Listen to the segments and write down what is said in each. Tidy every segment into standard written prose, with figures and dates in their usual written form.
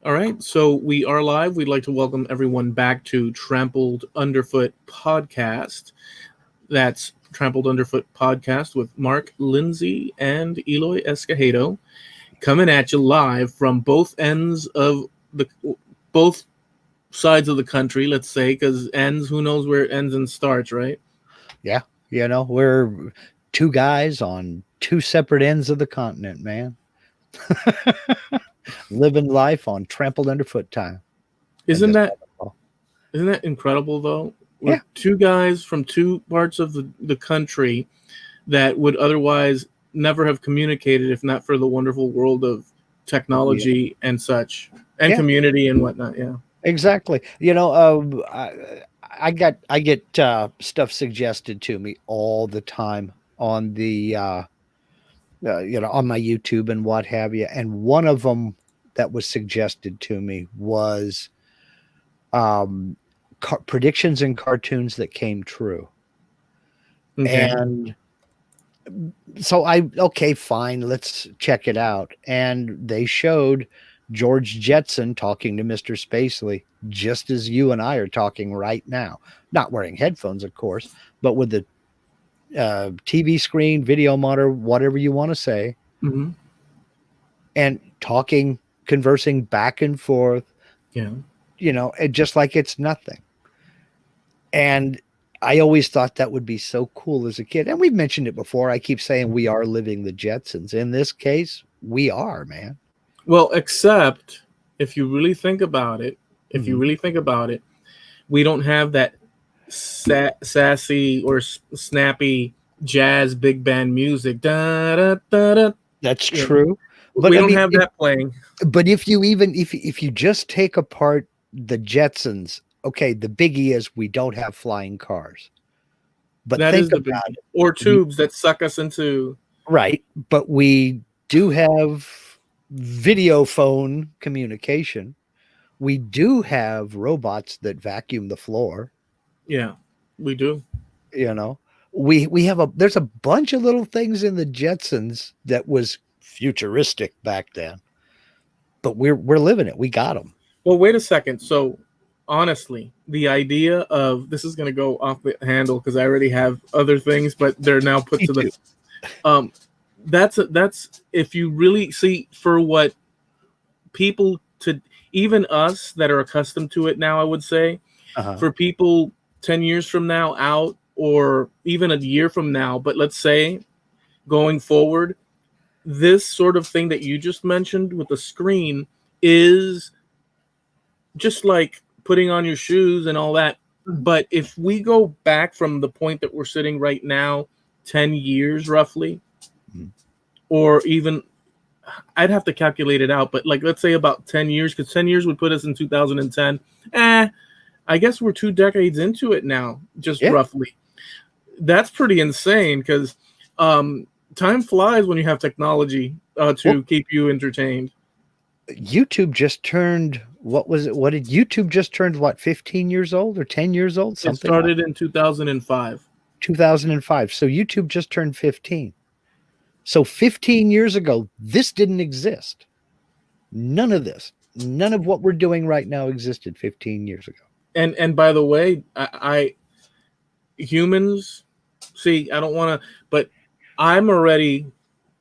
All right, so we are live. We'd like to welcome everyone back to Trampled Underfoot Podcast. That's Trampled Underfoot Podcast with Mark, Lindsay, and Eloy Escagedo, coming at you live from the both sides of the country. Let's say, because ends, who knows where it ends and starts, right? Yeah, we're two guys on two separate ends of the continent, man. Living life on trampled underfoot time. And Isn't just that isn't that incredible though? We're yeah, two guys from two parts of the country that would otherwise never have communicated if not for the wonderful world of yeah, technology and such and yeah, community and whatnot. Yeah. exactly. I get stuff suggested to me all the time on the on my YouTube and what have you. And one of them that was suggested to me was um, predictions and cartoons that came true. Okay. And so okay, fine, let's check it out. And they showed George Jetson talking to Mr. Spacely, just as you and I are talking right now, not wearing headphones, of course, but with the TV screen, video monitor, whatever you want to say, Mm-hmm. and talking, conversing back and forth, Yeah. just like it's nothing. And I always thought that would be so cool as a kid. And we've mentioned it before. I keep saying we are living the Jetsons. In this case, we are, man. Well, except if you really think about it, Mhm. we don't have that sassy or snappy jazz big band music. Da, da, da, da. That's You know, true. But we I don't mean, have that playing. if you even if you just take apart the Jetsons, okay, the biggie is we don't have flying cars. But That is think the big about it. or We tubes that suck us into. right, but we do have video phone communication. We do have robots that vacuum the floor, Yeah, we do. you know. We have there's a bunch of little things in the Jetsons that was futuristic back then. But we're living it. We got them. Well, wait a second. So, honestly, the idea of this is going to go off the handle because I already have other things, but they're now put Me to the. too. Um, that's if you really see for what people to even us that are accustomed to it now. I would say Uh-huh. for people 10 years from now out, or even a year from now, but let's say going forward, this sort of thing that you just mentioned with the screen is just like putting on your shoes and all that. But if we go back from the point that we're sitting right now, 10 years roughly, Mhm. or even I'd have to calculate it out, but like let's say about 10 years, because 10 years would put us in 2010. I guess we're 2 decades into it now, just Yeah. roughly. That's pretty insane because time flies when you have technology Well, to keep you entertained. YouTube just turned what was it? What did YouTube just turned what 15 years old or 10 years old? It Something like started in 2005. 2005. So YouTube just turned 15. So 15 years ago, this didn't exist. None of this. None of what we're doing right now existed 15 years ago. And by the way, I humans see. I don't want to, but I'm already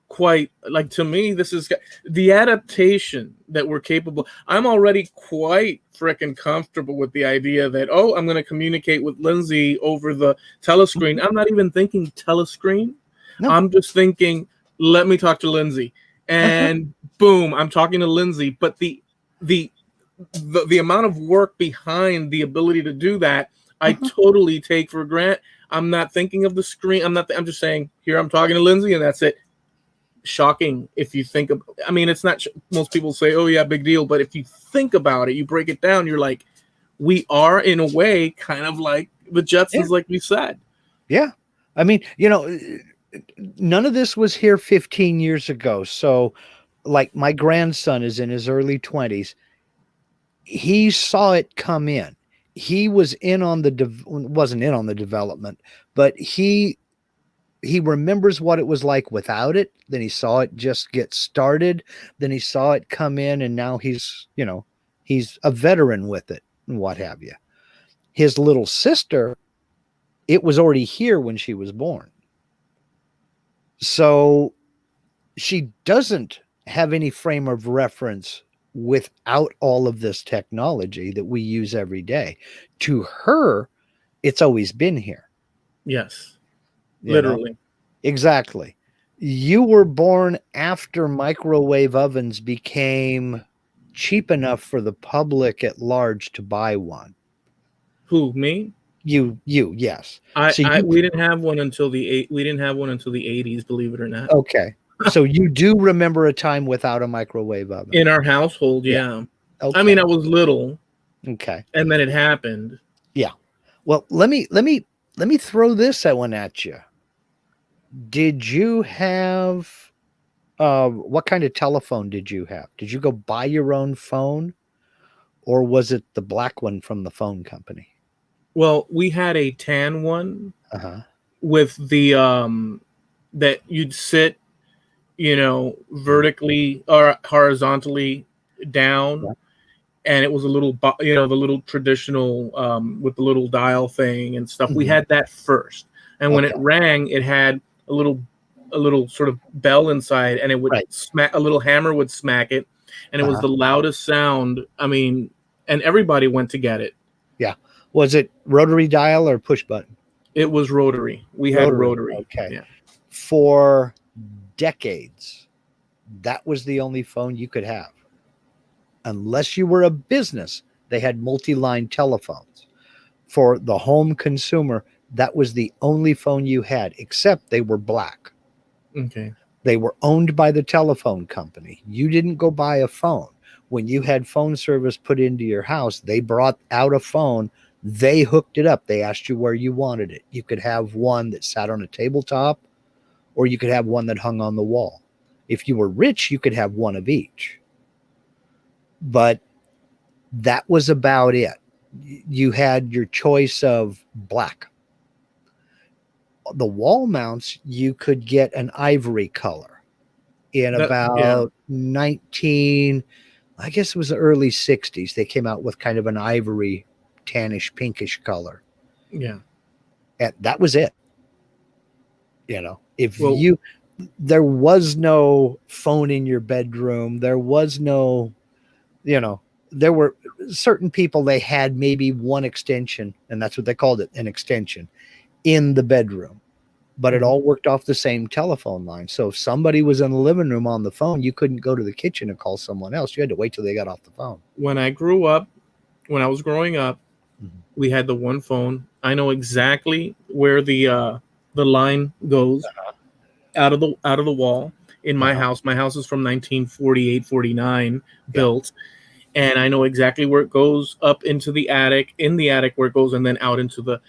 quite like to me. This is the adaptation that we're capable. I'm already quite freaking comfortable with the idea that I'm going to communicate with Lindsay over the telescreen. I'm not even thinking telescreen. No. I'm just thinking, let me talk to Lindsay, Uh-huh. and boom, I'm talking to Lindsay. But the the amount of work behind the ability to do that, I Uh-huh. totally take for granted. I'm not thinking of the screen. I'm just saying here I'm talking to Lindsay, and that's it. Shocking if you think of. I mean, it's not. Most people say, "Oh yeah, big deal," but if you think about it, you break it down. You're like, we are in a way kind of like the Yeah. Jetsons, like we said. Yeah. I mean, none of this was here 15 years ago. So, like, my grandson is in his early 20s. He saw it come in. He was in on the wasn't in on the development, but he remembers what it was like without it. Then he saw it just get started. Then he saw it come in, and now he's He's a veteran with it and what have you. His little sister, it was already here when she was born. So she doesn't have any frame of reference without all of this technology that we use every day. To her, it's always been here. Yes. You know? Literally. Exactly. You were born after microwave ovens became cheap enough for the public at large to buy one. Who, me? You, yes. We didn't have one until the 80s, believe it or not. Okay. So you do remember a time without a microwave oven in our household? Yeah. Okay. I mean, I was little. Okay. And then it happened. Yeah. Well, let me throw this one at you. Did you have what kind of telephone did you have? Did you go buy your own phone, or was it the black one from the phone company? Well, we had a tan one with the that you'd sit, vertically or horizontally down, and it was a little, the little traditional with the little dial thing and stuff. We had that first, and when it rang, it had a little sort of bell inside, and it would smack. A little hammer would smack it, and it was the loudest sound. I mean, and everybody went to get it. Yeah. Was it rotary dial or push button? It was rotary. We had rotary. Okay. Yeah. For decades, that was the only phone you could have. Unless you were a business, they had multi-line telephones. For the home consumer, that was the only phone you had, except they were black. Okay. They were owned by the telephone company. You didn't go buy a phone. When you had phone service put into your house, they brought out a phone. They hooked it up. They asked you where you wanted it. You could have one that sat on a tabletop, or you could have one that hung on the wall. If you were rich, you could have one of each. But that was about it. You had your choice of black. The wall mounts, you could get an ivory color in about 19, I guess it was the early 60s. They came out with kind of an ivory, tannish, pinkish color. Yeah. And that was it. There was no phone in your bedroom. There was no, there were certain people, they had maybe one extension, and that's what they called it, an extension in the bedroom, but it all worked off the same telephone line. So if somebody was in the living room on the phone, you couldn't go to the kitchen and call someone else. You had to wait till they got off the phone. When I was growing up, we had the one phone. I know exactly where the line goes out of the wall in my house. My house is from 1948, 49 built. And I know exactly where it goes up into the attic, in the attic where it goes, and then out into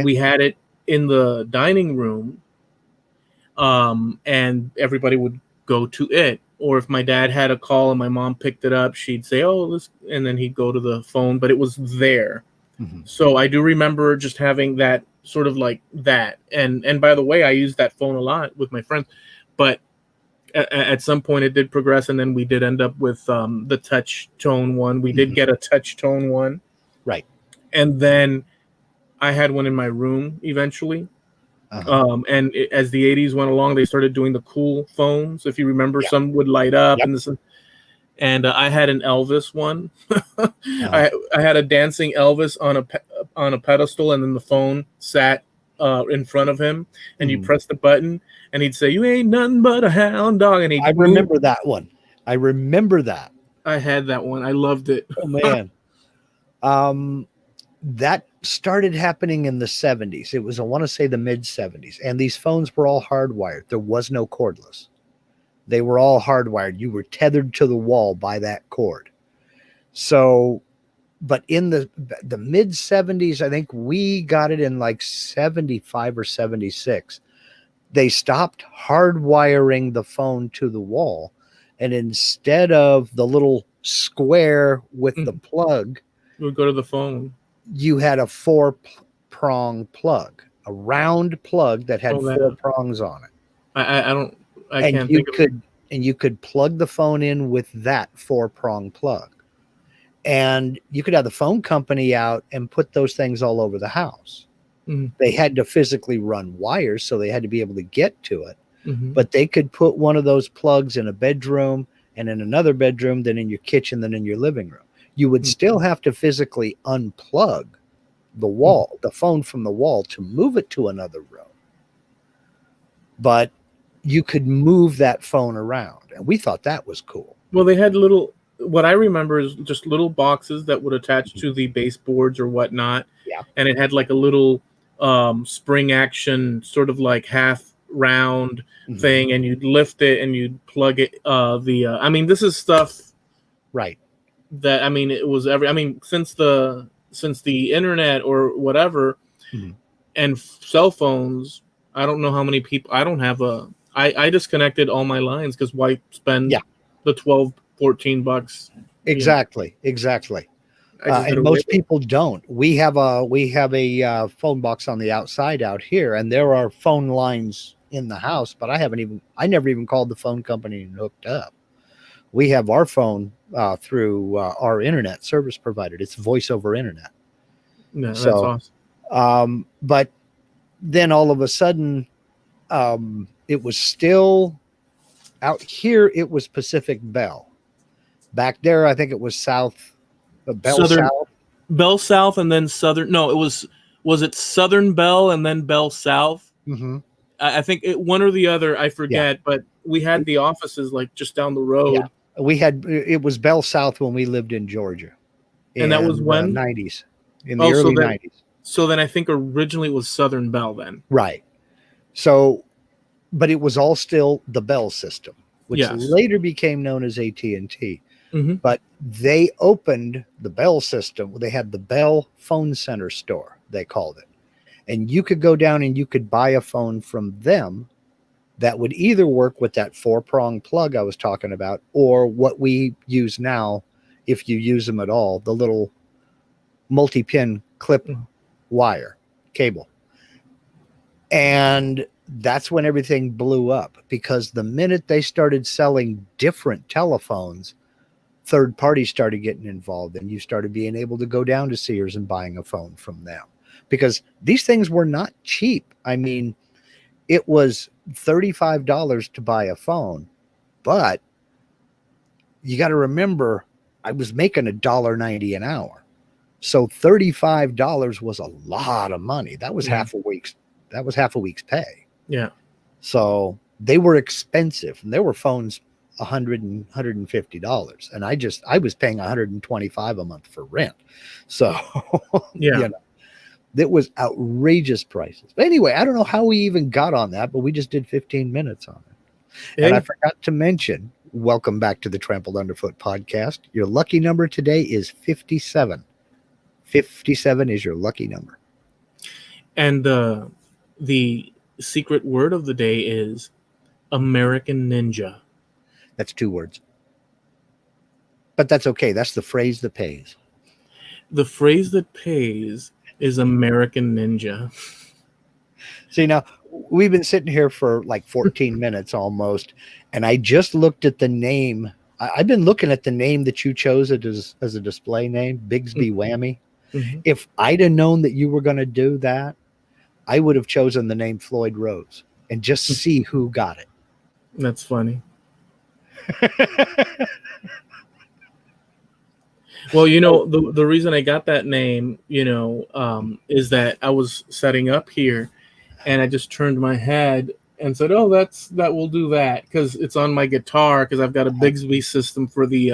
we had it in the dining room, and everybody would go to it. Or if my dad had a call and my mom picked it up, she'd say, "Oh, this," and then he'd go to the phone, but it was there. So I do remember just having that sort of like that. And by the way, I used that phone a lot with my friends, but at some point it did progress, and then we did end up with the touch tone one. We did get a touch tone one. Right. And then I had one in my room eventually. And as the 80s went along, they started doing the cool phones. If you remember, some would light up and I had an Elvis one. I had a dancing Elvis on a pedestal, and then the phone sat in front of him, and you press the button, and he'd say, "You ain't nothing but a hound dog." And I remember that one. I remember that. I had that one. I loved it. Oh man. That started happening in the 70s. It was, I want to say, the mid 70s. And these phones were all hardwired. There was no cordless. They were all hardwired. You were tethered to the wall by that cord. So, but in the mid 70s, I think we got it in like 75 or 76. They stopped hardwiring the phone to the wall. And instead of the little square with the plug, you would go to the phone. You had a 4-prong plug, a round plug that had 4 prongs on it. I can't think of it. And you could plug the phone in with that 4-prong plug. And you could have the phone company out and put those things all over the house. Mhm. They had to physically run wires, so they had to be able to get to it. Mhm. But they could put one of those plugs in a bedroom, and in another bedroom, then in your kitchen, then in your living room. You would still have to physically unplug the wall, the phone from the wall, to move it to another room. But you could move that phone around, and we thought that was cool. Well, they had what I remember is just little boxes that would attach to the baseboards or whatnot. Yeah. And it had like a little spring action, sort of like half round thing, and you'd lift it and you'd plug it. I mean, this is stuff, right? That, I mean, it was since the internet or whatever, and cell phones. I don't know how many people. I don't have I disconnected all my lines because why spend the $12-$14? Exactly. And most people don't. We have a phone box on the outside out here, and there are phone lines in the house, but I never even called the phone company and hooked up. We have our phone through our internet service provider. It's voice over internet. Yeah, that's awesome. But then all of a sudden, it was still out here. It was Pacific Bell. Back there, I think it was South. Bell South, and then Southern. No, it was it Southern Bell and then Bell South. Mm-hmm. I think one or the other. I forget, but we had the offices like just down the road. Yeah. It was Bell South when we lived in Georgia, and that was when 90s, in the early 90s. So then I think originally it was Southern Bell then, right? So, but it was all still the Bell system, which later became known as AT&T. Mm-hmm. But they opened the Bell system. They had the Bell Phone Center store, they called it. And you could go down and you could buy a phone from them that would either work with that 4-prong plug I was talking about, or what we use now, if you use them at all, the little multi-pin clip wire cable. And that's when everything blew up, because the minute they started selling different telephones, third parties started getting involved, and you started being able to go down to Sears and buying a phone from them, because these things were not cheap. I mean, it was $35 to buy a phone, but you got to remember, I was making $1.90 an hour. So $35 was a lot of money. That was half a week's pay. Yeah. So they were expensive, and there were phones $100 and $150, and I was paying $125 a month for rent. So it was outrageous prices. But anyway, I don't know how we even got on that, but we just did 15 minutes on it. And I forgot to mention, welcome back to the Trampled Underfoot podcast. Your lucky number today is 57. 57 is your lucky number. And the secret word of the day is American Ninja. That's 2 words. But that's okay. That's the phrase that pays. The phrase that pays is American Ninja. See, now we've been sitting here for like 14 minutes almost, and I just looked at the name. I've been looking at the name that you chose as a display name, Bigsby Whammy. Mm-hmm. If I'd have known that you were going to do that, I would have chosen the name Floyd Rose and just see who got it. That's funny. Well, the reason I got that name, is that I was setting up here, and I just turned my head and said, "Oh, that will do that," because it's on my guitar, because I've got a Bigsby system for the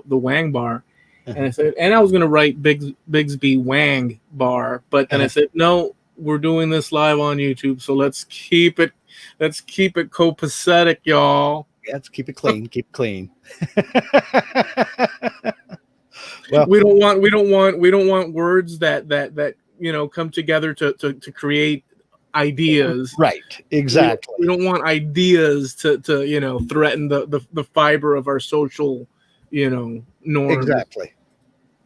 Wang bar, and I said, and I was going to write Bigsby Wang bar, but then I said, no, we're doing this live on YouTube, so let's keep it copacetic, y'all. Yeah, let's keep it clean. Keep it clean. Well, we don't want words that come together to create ideas. Right. Exactly. We don't want ideas to threaten the fiber of our social norms.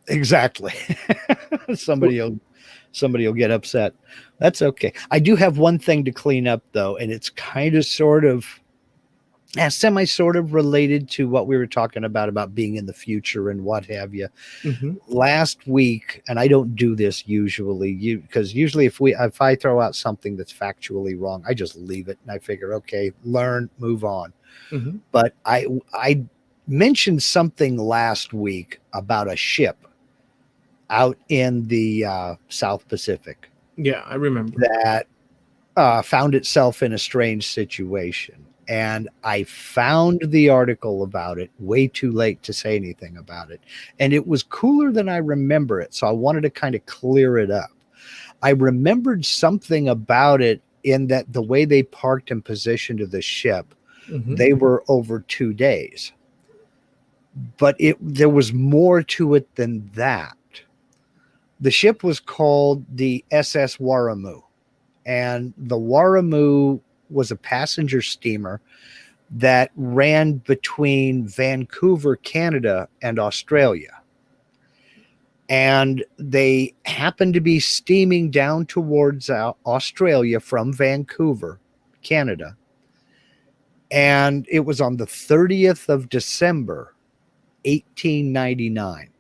Exactly. Somebody will get upset. That's okay. I do have one thing to clean up though, and it's kind of sort of semi sort of related to what we were talking about being in the future and what have you. Mm-hmm. Last week, and I don't do this usually, because usually if I throw out something that's factually wrong, I just leave it and I figure, okay, learn, move on. Mm-hmm. But I mentioned something last week about a ship out in the South Pacific Yeah, I remember. that found itself in a strange situation. And I found the article about it way too late to say anything about it. And it was cooler than I remember it. So I wanted to kind of clear it up. I remembered something about it in that the way they parked and positioned the ship, Mm-hmm. they were over 2 days. But there was more to it than that. The ship was called the SS Warrimoo. And the Warrimoo was a passenger steamer that ran between Vancouver, Canada, and Australia. And they happened to be steaming down towards Australia from Vancouver, Canada. And it was on the 30th of December, 1899.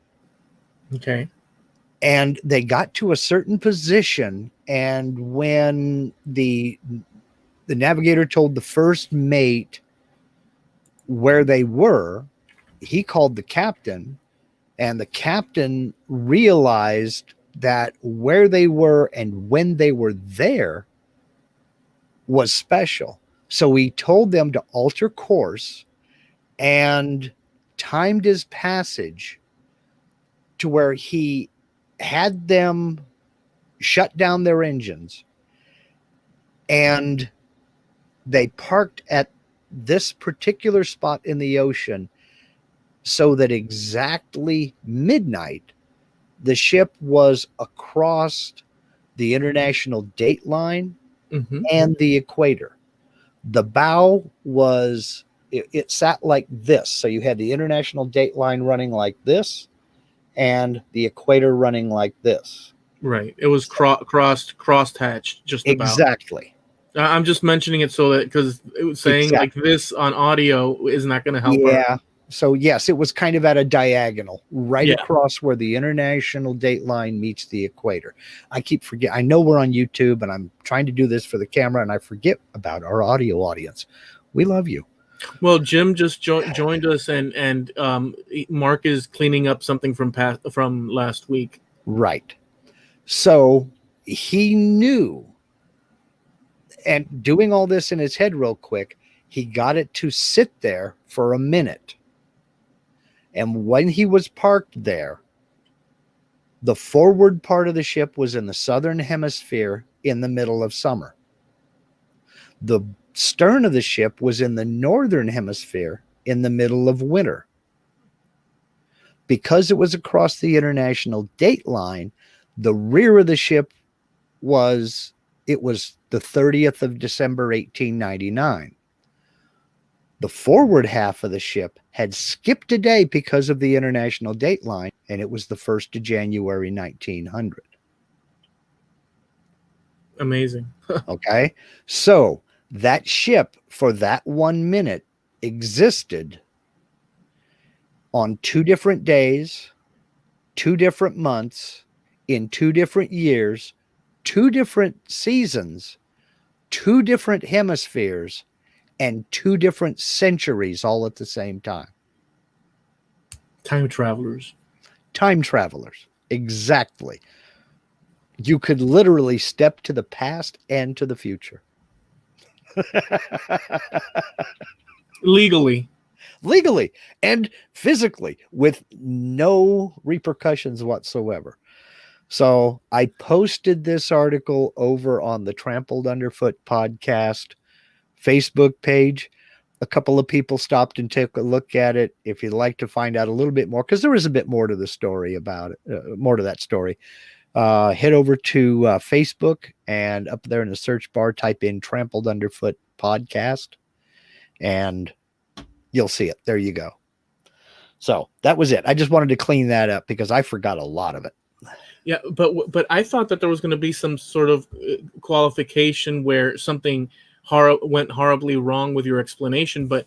Okay. And they got to a certain position, and when the navigator told the first mate where they were, he called the captain, and the captain realized that where they were and when they were there was special. So he told them to alter course and timed his passage to where he had them shut down their engines, and they parked at this particular spot in the ocean so that exactly midnight the ship was across the international date line Mm-hmm. and the equator. The bow was it sat like this, so you had the international date line running like this and the equator running like this. Right. It was crosshatched just about. Exactly. I'm just mentioning it so that because it was saying like this on audio is not going to help. Yeah. So yes, it was kind of at a diagonal right Yeah. across where the international date line meets the equator. I keep forgetting. I know we're on YouTube and I'm trying to do this for the camera and I forget about our audio audience. We love you. Well, Jim just joined us, and Mark is cleaning up something from last week. Right. So he knew, and doing all this in his head real quick, he got it to sit there for a minute. And when he was parked there, the forward part of the ship was in the southern hemisphere in the middle of summer. The stern of the ship was in the northern hemisphere in the middle of winter. Because it was across the international date line, the rear of the ship was the 30th of December, 1899. The forward half of the ship had skipped a day because of the international date line, and it was the 1st of January, 1900. Amazing. Okay. So that ship for that 1 minute existed on 2 different days, 2 different months, in 2 different years, 2 different seasons, 2 different hemispheres, and 2 different centuries all at the same time. Time travelers. Time travelers. Exactly. You could literally step to the past and to the future. Legally and physically with no repercussions whatsoever. So I posted this article over on the Trampled Underfoot Podcast Facebook page. A couple of people stopped and took a look at it. If you'd like to find out a little bit more, because there is a bit more to the story about it, more to that story, head over to Facebook, and up there in the search bar, type in Trampled Underfoot Podcast, and you'll see it. There you go. So that was it. I just wanted to clean that up because I forgot a lot of it. Yeah, but I thought that there was going to be some sort of qualification where something went horribly wrong with your explanation, but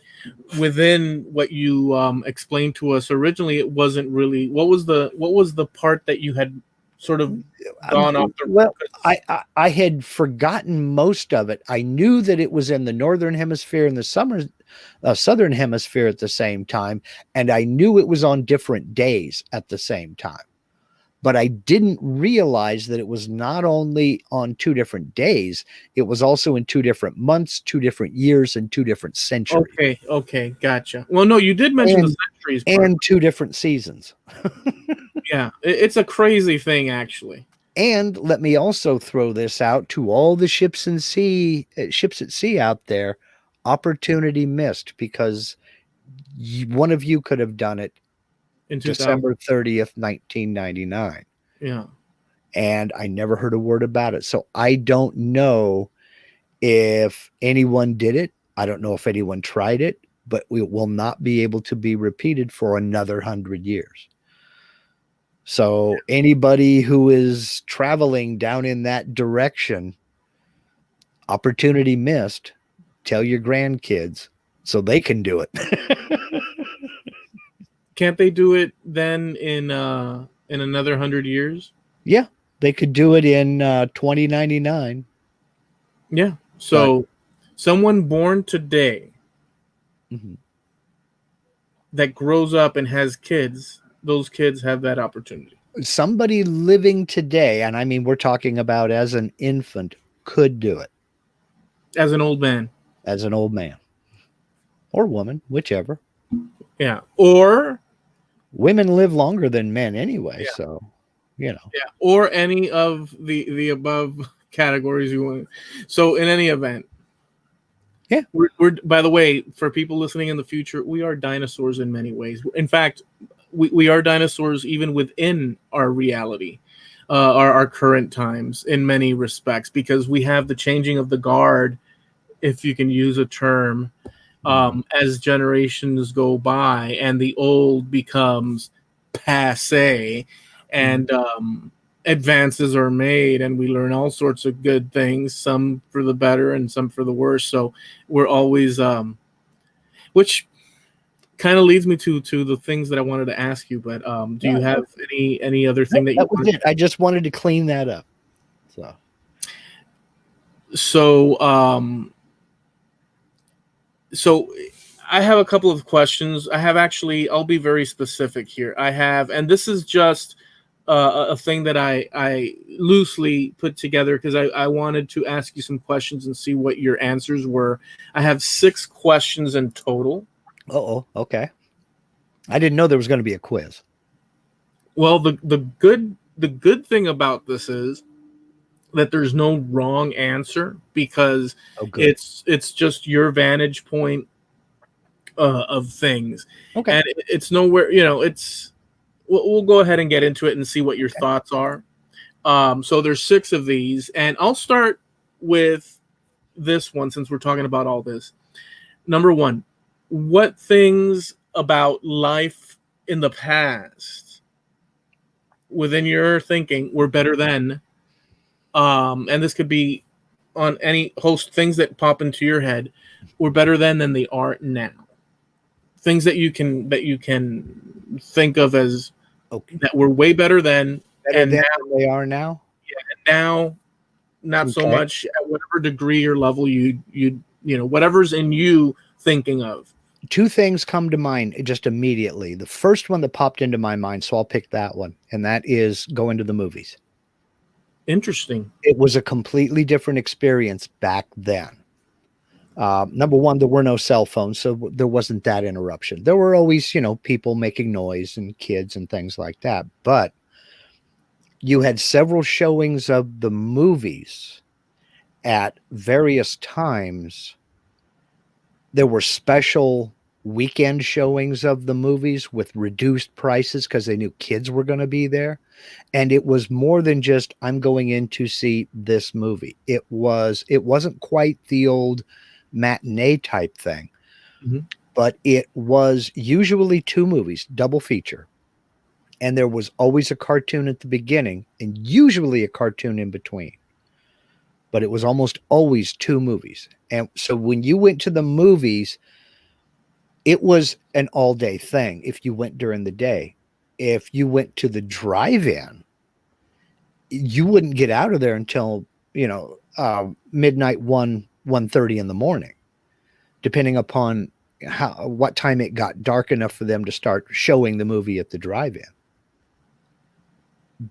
within what you explained to us originally, it wasn't really. What was the part that you had sort of gone off the? Well, I had forgotten most of it. I knew that it was in the northern hemisphere and the southern hemisphere at the same time, and I knew it was on different days at the same time. But I didn't realize that it was not only on 2 different days, it was also in 2 different months, 2 different years, and 2 different centuries. Okay, gotcha. Well, no, you did mention the centuries part. And 2 different seasons. Yeah, it's a crazy thing, actually. And let me also throw this out to all the ships at sea out there. Opportunity missed, because one of you could have done it In December 30th, 1999. Yeah. And I never heard a word about it. So I don't know if anyone did it. I don't know if anyone tried it, but we will not be able to be repeated for another 100 years. So anybody who is traveling down in that direction, opportunity missed, tell your grandkids so they can do it. Can't they do it then in another 100 years? Yeah, they could do it in 2099. Yeah. So someone born today that grows up and has kids, those kids have that opportunity. Somebody living today, and I mean, we're talking about as an infant, could do it. As an old man. As an old man. Or woman, whichever. Yeah. Or women live longer than men anyway, so Yeah. Or any of the above categories you want. So in any event. Yeah. We're by the way, for people listening in the future, we are dinosaurs in many ways. In fact, we are dinosaurs even within our reality, our current times in many respects, because we have the changing of the guard, if you can use a term, as generations go by and the old becomes passé and advances are made and we learn all sorts of good things, some for the better and some for the worse. So we're always, which kind of leads me to the things that I wanted to ask you, but do you have any other thing that was it. I just wanted to clean that up. So I have a couple of questions. I'll be very specific here. And this is just a thing that I loosely put together because I wanted to ask you some questions and see what your answers were. I have 6 questions in total. Okay. I didn't know there was going to be a quiz. Well, the good thing about this is that there's no wrong answer because it's just your vantage point of things. Okay. And it's nowhere, we'll go ahead and get into it and see what your thoughts are. So there's 6 of these, and I'll start with this one since we're talking about all this. Number 1, what things about life in the past within your thinking were better then? And this could be on any host, things that pop into your head were better then than they are now. Things that you can think of as that were way better then and now they are now. Yeah, and now not so much at whatever degree or level you whatever's in you thinking of. 2 things come to mind just immediately. The first one that popped into my mind, so I'll pick that one, and that is going to the movies. Interesting. It was a completely different experience back then. Number 1, there were no cell phones, so there wasn't that interruption. There were always, people making noise and kids and things like that. But you had several showings of the movies at various times. There were special weekend showings of the movies with reduced prices because they knew kids were going to be there. And it was more than just, I'm going in to see this movie. It wasn't quite the old matinee type thing, but it was usually 2 movies, double feature. And there was always a cartoon at the beginning and usually a cartoon in between. but it was almost always 2 movies. And so when you went to the movies, it was an all-day thing if you went during the day. If you went to the drive-in, you wouldn't get out of there until, midnight, 1:30 in the morning, depending upon what time it got dark enough for them to start showing the movie at the drive-in.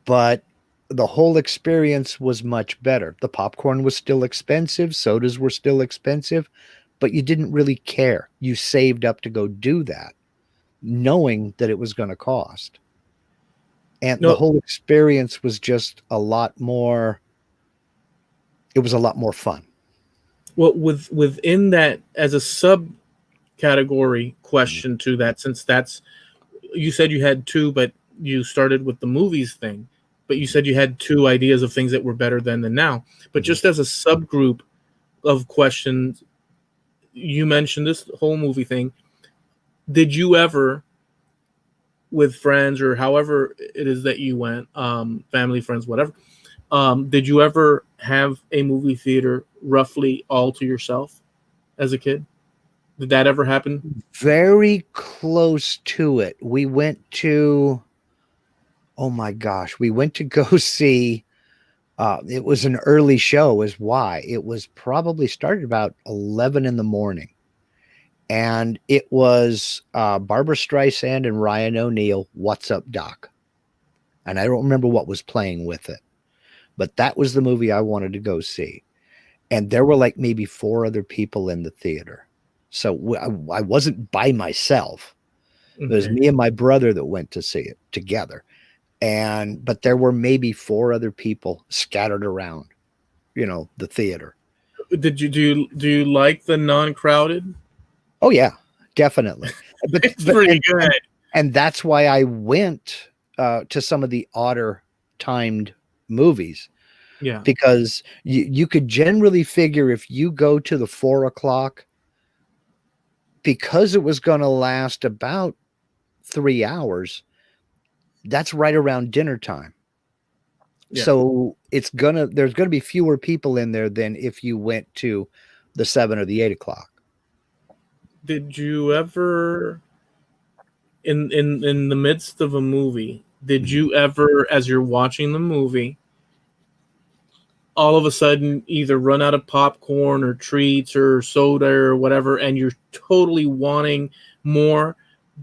But the whole experience was much better. The popcorn was still expensive, sodas were still expensive, but you didn't really care. You saved up to go do that, knowing that it was going to cost. And the whole experience was just a lot more, it was a lot more fun. Well, within that, as a subcategory question to that, since you said you had 2, but you started with the movies thing, but you said you had 2 ideas of things that were better then than now. But just as a subgroup of questions, you mentioned this whole movie thing. Did you ever, with friends or however it is that you went, family, friends, whatever, did you ever have a movie theater roughly all to yourself as a kid? Did that ever happen? Very close to it. We went to, oh my gosh, we went to go see, it was an early show is why. It was probably started about 11 in the morning. And it was Barbara Streisand and Ryan O'Neal, What's Up, Doc? And I don't remember what was playing with it, but that was the movie I wanted to go see. And there were like maybe 4 other people in the theater. So I wasn't by myself. Okay. It was me and my brother that went to see it together. But there were maybe 4 other people scattered around, the theater. Do you like the non-crowded? Oh yeah, definitely. But, it's pretty good. And that's why I went to some of the odder timed movies. Yeah. Because you could generally figure if you go to the 4 o'clock, because it was going to last about 3 hours, that's right around dinner time. Yeah. So there's going to be fewer people in there than if you went to the 7 or the 8 o'clock. Did you ever, in the midst of a movie, did you ever, as you're watching the movie, all of a sudden either run out of popcorn or treats or soda or whatever, and you're totally wanting more,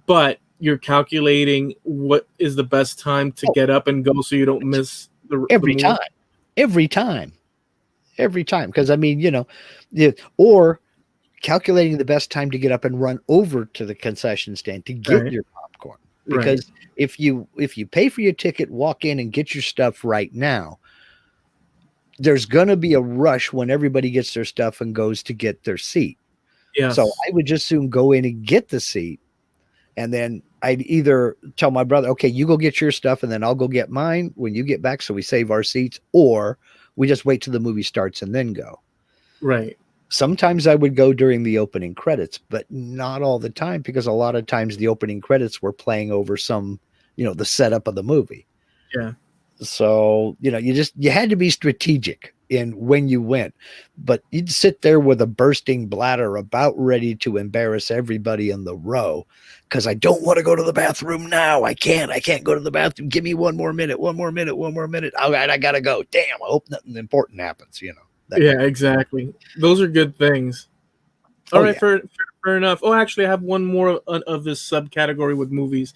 but you're calculating what is the best time to get up and go so you don't miss every time. Because I mean, or calculating the best time to get up and run over to the concession stand to get your popcorn. Because if you pay for your ticket, walk in and get your stuff right now, there's going to be a rush when everybody gets their stuff and goes to get their seat. Yes. So I would just soon go in and get the seat. And then I'd either tell my brother, okay, you go get your stuff and then I'll go get mine when you get back. So we save our seats, or we just wait till the movie starts and then go. Right. Sometimes I would go during the opening credits, but not all the time, because a lot of times the opening credits were playing over some, the setup of the movie. Yeah. So, you had to be strategic in when you went, but you'd sit there with a bursting bladder about ready to embarrass everybody in the row. Cause I don't want to go to the bathroom now. I can't go to the bathroom. Give me one more minute. All right. I gotta go. Damn. I hope nothing important happens, Yeah, exactly. Those are good things. All right. Yeah. Fair enough. Oh, actually I have one more of this subcategory with movies.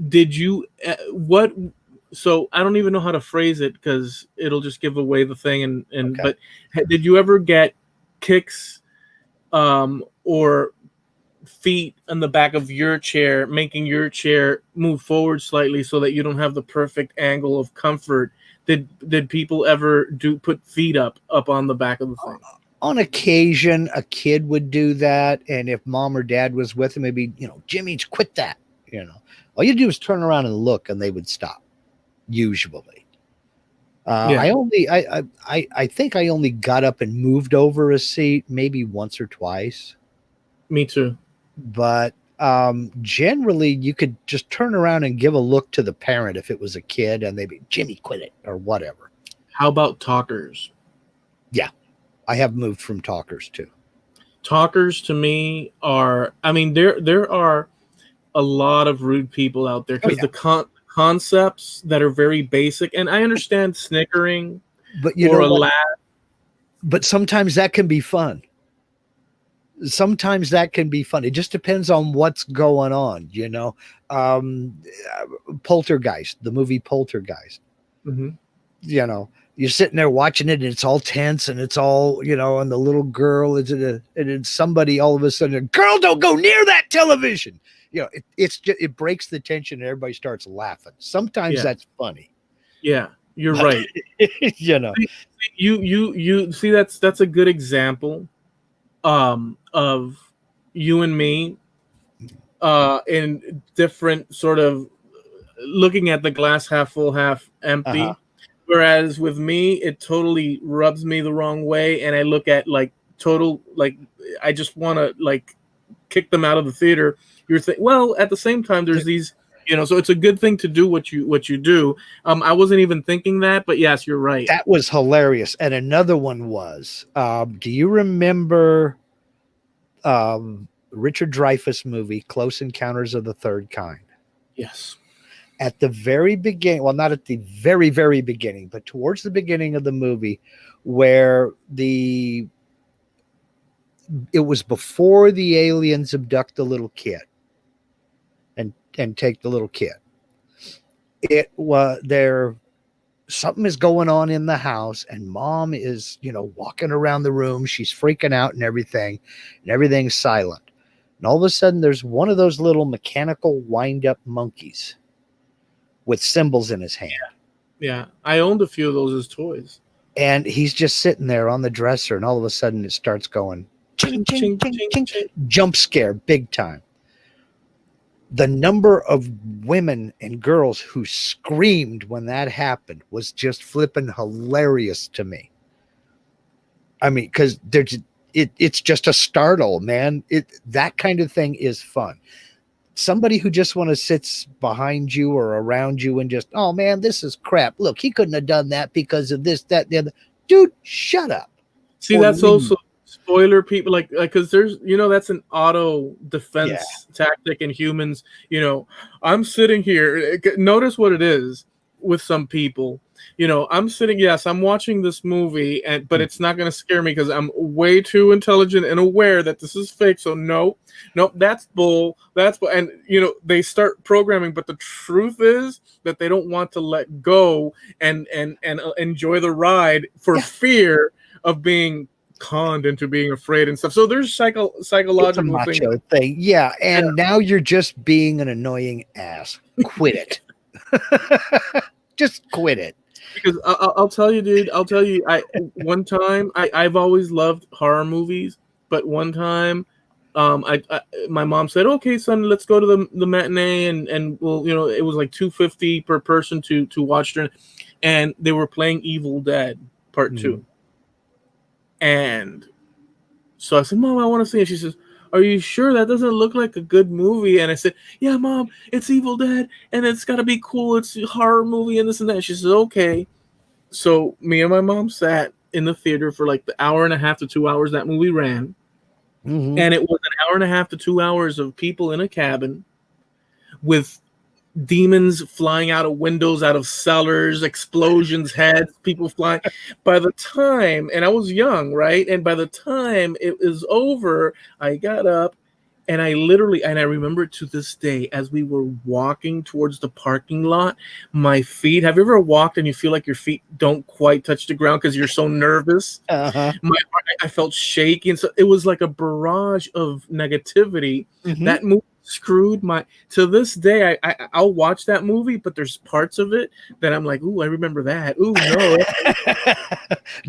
Did you so I don't even know how to phrase it because it'll just give away the thing but did you ever get kicks or feet on the back of your chair, making your chair move forward slightly so that you don't have the perfect angle of comfort? Did people ever put feet up on the back of the thing? On occasion a kid would do that, and if mom or dad was with him, maybe Jimmy, quit that. All you do is turn around and look, and they would stop. Usually, I think I only got up and moved over a seat maybe once or twice. Me too. But generally, you could just turn around and give a look to the parent if it was a kid, and they'd be, Jimmy, quit it, or whatever. How about talkers? Yeah, I have moved from talkers too. Talkers to me are, I mean, there are a lot of rude people out there because the concepts that are very basic, and I understand snickering But you or know a what? laugh. But sometimes that can be fun. Sometimes that can be fun. It just depends on what's going on, you know. Poltergeist, the movie Poltergeist. Mm-hmm. You know, you're sitting there watching it and it's all tense and it's all, you know, and the little girl is and then somebody all of a sudden, girl, don't go near that television. You know, it's just, it breaks the tension and everybody starts laughing. Sometimes that's funny. Yeah, you're But, right. you know, You see, that's a good example of you and me in different sort of looking at the glass half full, half empty. uh-huh. Whereas with me, it totally rubs me the wrong way, and I look at like total like I just want to like kick them out of the theater. You're well, at the same time, there's these, you know, so it's a good thing to do what you do. I wasn't even thinking that, but yes, you're right. That was hilarious. And another one was, do you remember Richard Dreyfuss movie, Close Encounters of the Third Kind? Yes. At the very beginning, well, not at the very, very beginning, but towards the beginning of the movie, where it was before the aliens abduct the little kid and take the little kid. It was there. Something is going on in the house, and mom is, you know, walking around the room. She's freaking out and everything's silent. And all of a sudden, there's one of those little mechanical wind-up monkeys with cymbals in his hand. Yeah, I owned a few of those as toys. And he's just sitting there on the dresser, and all of a sudden it starts going ching, ching, ching, ching, ching. Jump scare, big time. The number of women and girls who screamed when that happened was just flipping hilarious to me. I mean, because it's just a startle, man. That kind of thing is fun. Somebody who just want to sit behind you or around you and just, oh man, this is crap. Look, he couldn't have done that because of this, that, the other. Dude, shut up. See, that's also spoiler people, like because there's, you know, that's an auto defense tactic in humans. You know, I'm sitting here. Notice what it is with some people. You know, I'm sitting. Yes, I'm watching this movie, but it's not going to scare me because I'm way too intelligent and aware that this is fake. So nope, that's bull. That's bull. And you know, they start programming, but the truth is that they don't want to let go and enjoy the ride for fear of being conned into being afraid and stuff. So there's psychological thing. Yeah, and now you're just being an annoying ass. Quit it. Just quit it. Because I'll tell you, dude. One time I've always loved horror movies, but one time, my mom said, "Okay, son, let's go to the matinee," and well, you know, it was like $2.50 per person to watch it, and they were playing Evil Dead Part 2, and so I said, "Mom, I want to see it." She says, "Are you sure? That doesn't look like a good movie." And I said, "Yeah, Mom, it's Evil Dead, and it's got to be cool. It's a horror movie and this and that." She says, "Okay." So me and my mom sat in the theater for like the hour and a half to 2 hours that movie ran. And it was an hour and a half to 2 hours of people in a cabin with demons flying out of windows, out of cellars, explosions, heads, people flying. By the time, and I was young, right? And by the time it was over, I got up and I remember to this day, as we were walking towards the parking lot, my feet, have you ever walked and you feel like your feet don't quite touch the ground because you're so nervous? I felt shaky. And so it was like a barrage of negativity. That movie screwed to this day. I'll watch that movie, but there's parts of it that I'm like, ooh, I remember that. Ooh, no.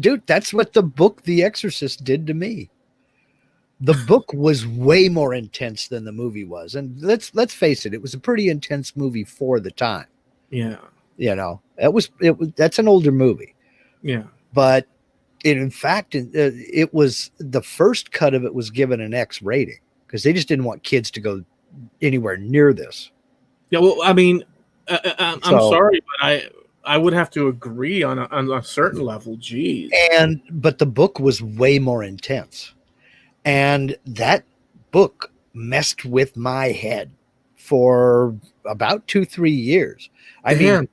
Dude, that's what the book The Exorcist did to me. The book was way more intense than the movie was. And let's face it, it was a pretty intense movie for the time. Yeah. You know, that's an older movie. Yeah. But in fact, it was the first cut of it was given an X rating because they just didn't want kids to go anywhere near this. Yeah. Well, I mean, I'm sorry, but I would have to agree on a certain level. Jeez. But the book was way more intense. And that book messed with my head for about 2-3 years. I mean,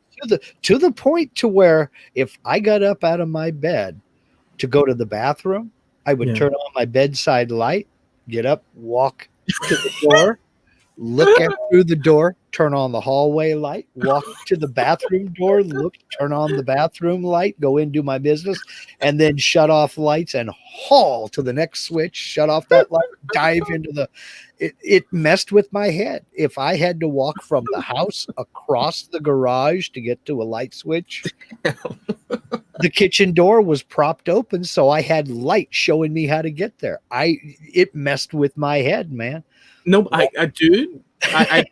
to the point to where if I got up out of my bed to go to the bathroom, I would turn on my bedside light, get up, walk to the door, look at through the door, turn on the hallway light, walk to the bathroom door, look, turn on the bathroom light, go in, do my business, and then shut off lights and haul to the next switch, shut off that light, dive into the it messed with my head. If I had to walk from the house across the garage to get to a light switch, the kitchen door was propped open, so I had light showing me how to get there. It messed with my head, man. No, dude, I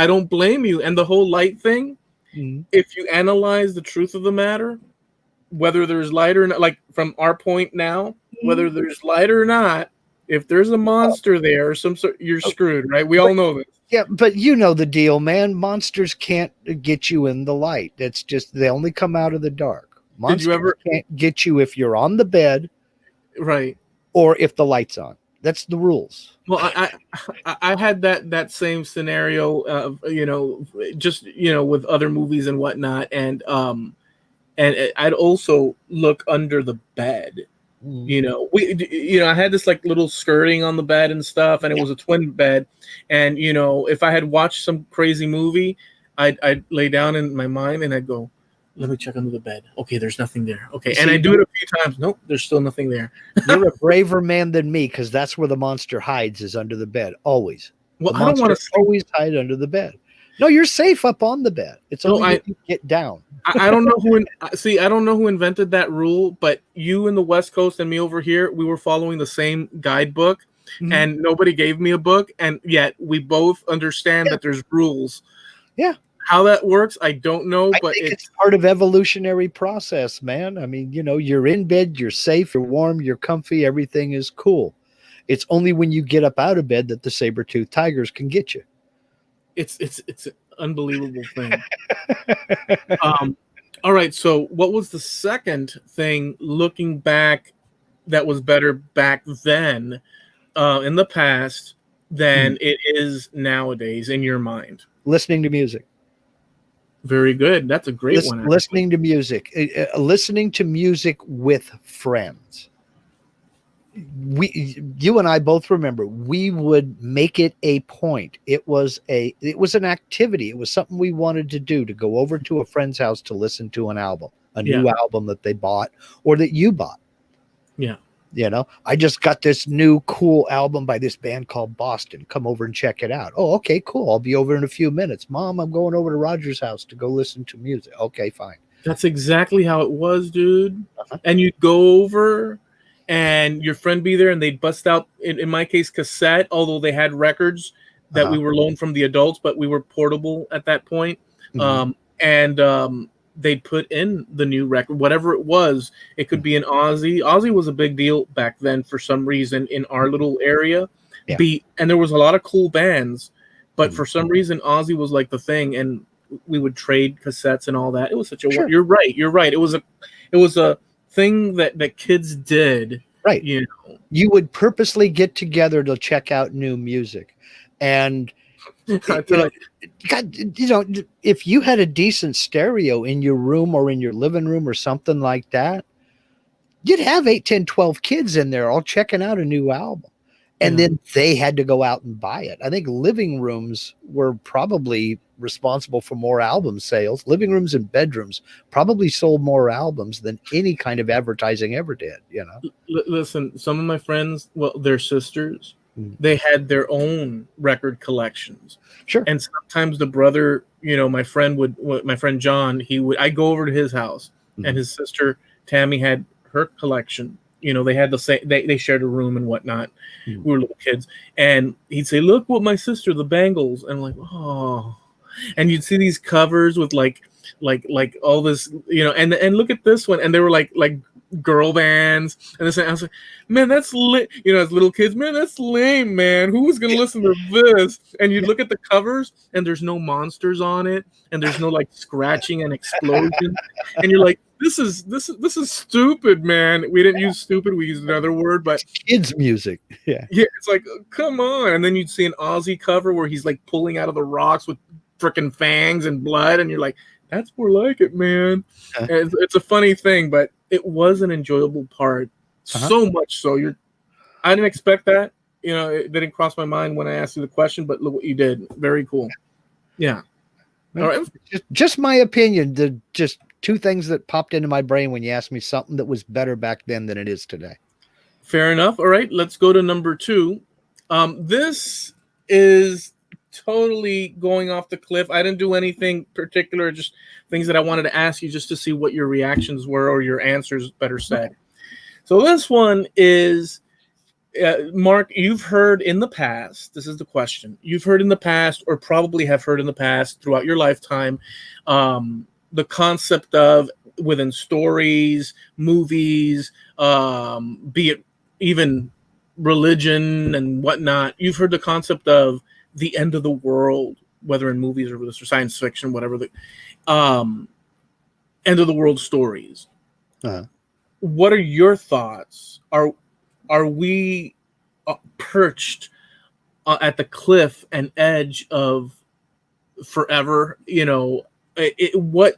don't blame you. And the whole light thing, if you analyze the truth of the matter, whether there's light or not, like from our point now, whether there's light or not, if there's a monster there or some sort, you're screwed, right? We all know this. Yeah, but you know the deal, man. Monsters can't get you in the light. It's just they only come out of the dark. Monsters can't get you if you're on the bed, right? Or if the light's on. That's the rules. Well, I had that same scenario, just with other movies and whatnot, and I'd also look under the bed. I had this like little skirting on the bed and stuff, and it was a twin bed, and if I had watched some crazy movie, I'd lay down in my mind and I'd go, let me check under the bed. Okay, there's nothing there. Okay, and I do it a few times. Nope, there's still nothing there. You're a braver man than me, because that's where the monster hides, is under the bed. Always. Well, I don't want to always hide under the bed. No, you're safe up on the bed. It's only when you get down. I don't know who. I don't know who invented that rule, but you in the West Coast and me over here, we were following the same guidebook, and nobody gave me a book, and yet we both understand that there's rules. Yeah. How that works, I don't know, but it's part of evolutionary process, man. I mean, you're in bed, you're safe, you're warm, you're comfy, everything is cool. It's only when you get up out of bed that the saber-toothed tigers can get you. It's an unbelievable thing. All right, so what was the second thing looking back that was better back then in the past than it is nowadays in your mind? Listening to music. Very good. That's a great one. Listening to music. Listening to music with friends. You and I both remember, we would make it a point. It was an activity. It was something we wanted to do, to go over to a friend's house to listen to an album, a new album that they bought or that you bought. Yeah. I just got this new cool album by this band called Boston. Come over and check it out. Oh, okay, cool. I'll be over in a few minutes. Mom, I'm going over to Roger's house to go listen to music. Okay, fine. That's exactly how it was, dude. And you'd go over and your friend be there and they'd bust out, in my case, cassette, although they had records that we were loaned from the adults, but we were portable at that point. They'd put in the new record, whatever it was. It could be an Ozzy. Ozzy was a big deal back then for some reason in our little area. And there was a lot of cool bands, but for some reason Ozzy was like the thing, and we would trade cassettes and all that. It was such a You're right. It was a thing that kids did. Right. You would purposely get together to check out new music. And if you had a decent stereo in your room or in your living room or something like that, you'd have 8, 10, 12 kids in there all checking out a new album. And then they had to go out and buy it. I think living rooms were probably responsible for more album sales. Living rooms and bedrooms probably sold more albums than any kind of advertising ever did. Listen, some of my friends, their sisters, they had their own record collections. Sure. And sometimes the brother, my friend John, I'd go over to his house, and his sister Tammy had her collection. They had the same, they shared a room and whatnot. We were little kids, and he'd say, "Look what my sister, the Bangles," and I'm like, oh, and you'd see these covers with like all this, and look at this one, and they were like girl bands and this. And I was like, man, that's as little kids, man, that's lame, man. Who's gonna listen to this? And you look at the covers, and there's no monsters on it, and there's no like scratching and explosion, and you're like, this is stupid, man. We didn't use stupid, we used another word, but kids music. Yeah, it's like, come on. And then you'd see an Aussie cover where he's like pulling out of the rocks with freaking fangs and blood, and you're like, that's more like it, man. And it's a funny thing, but it was an enjoyable part. So much so, I didn't expect that. It didn't cross my mind when I asked you the question, but look what you did. Very cool. Yeah. All right. Just my opinion. Just two things that popped into my brain when you asked me something that was better back then than it is today. Fair enough. All right, let's go to number 2. This is totally going off the cliff. I didn't do anything particular, just things that I wanted to ask you just to see what your reactions were, or your answers, better said. So this one is, Mark, you've heard in the past, this is the question, you've heard in the past, or probably have heard in the past throughout your lifetime, the concept of, within stories, movies, be it even religion and whatnot, you've heard the concept of the end of the world, whether in movies or science fiction, whatever, the end of the world stories. What are your thoughts? Are we perched at the cliff and edge of forever? What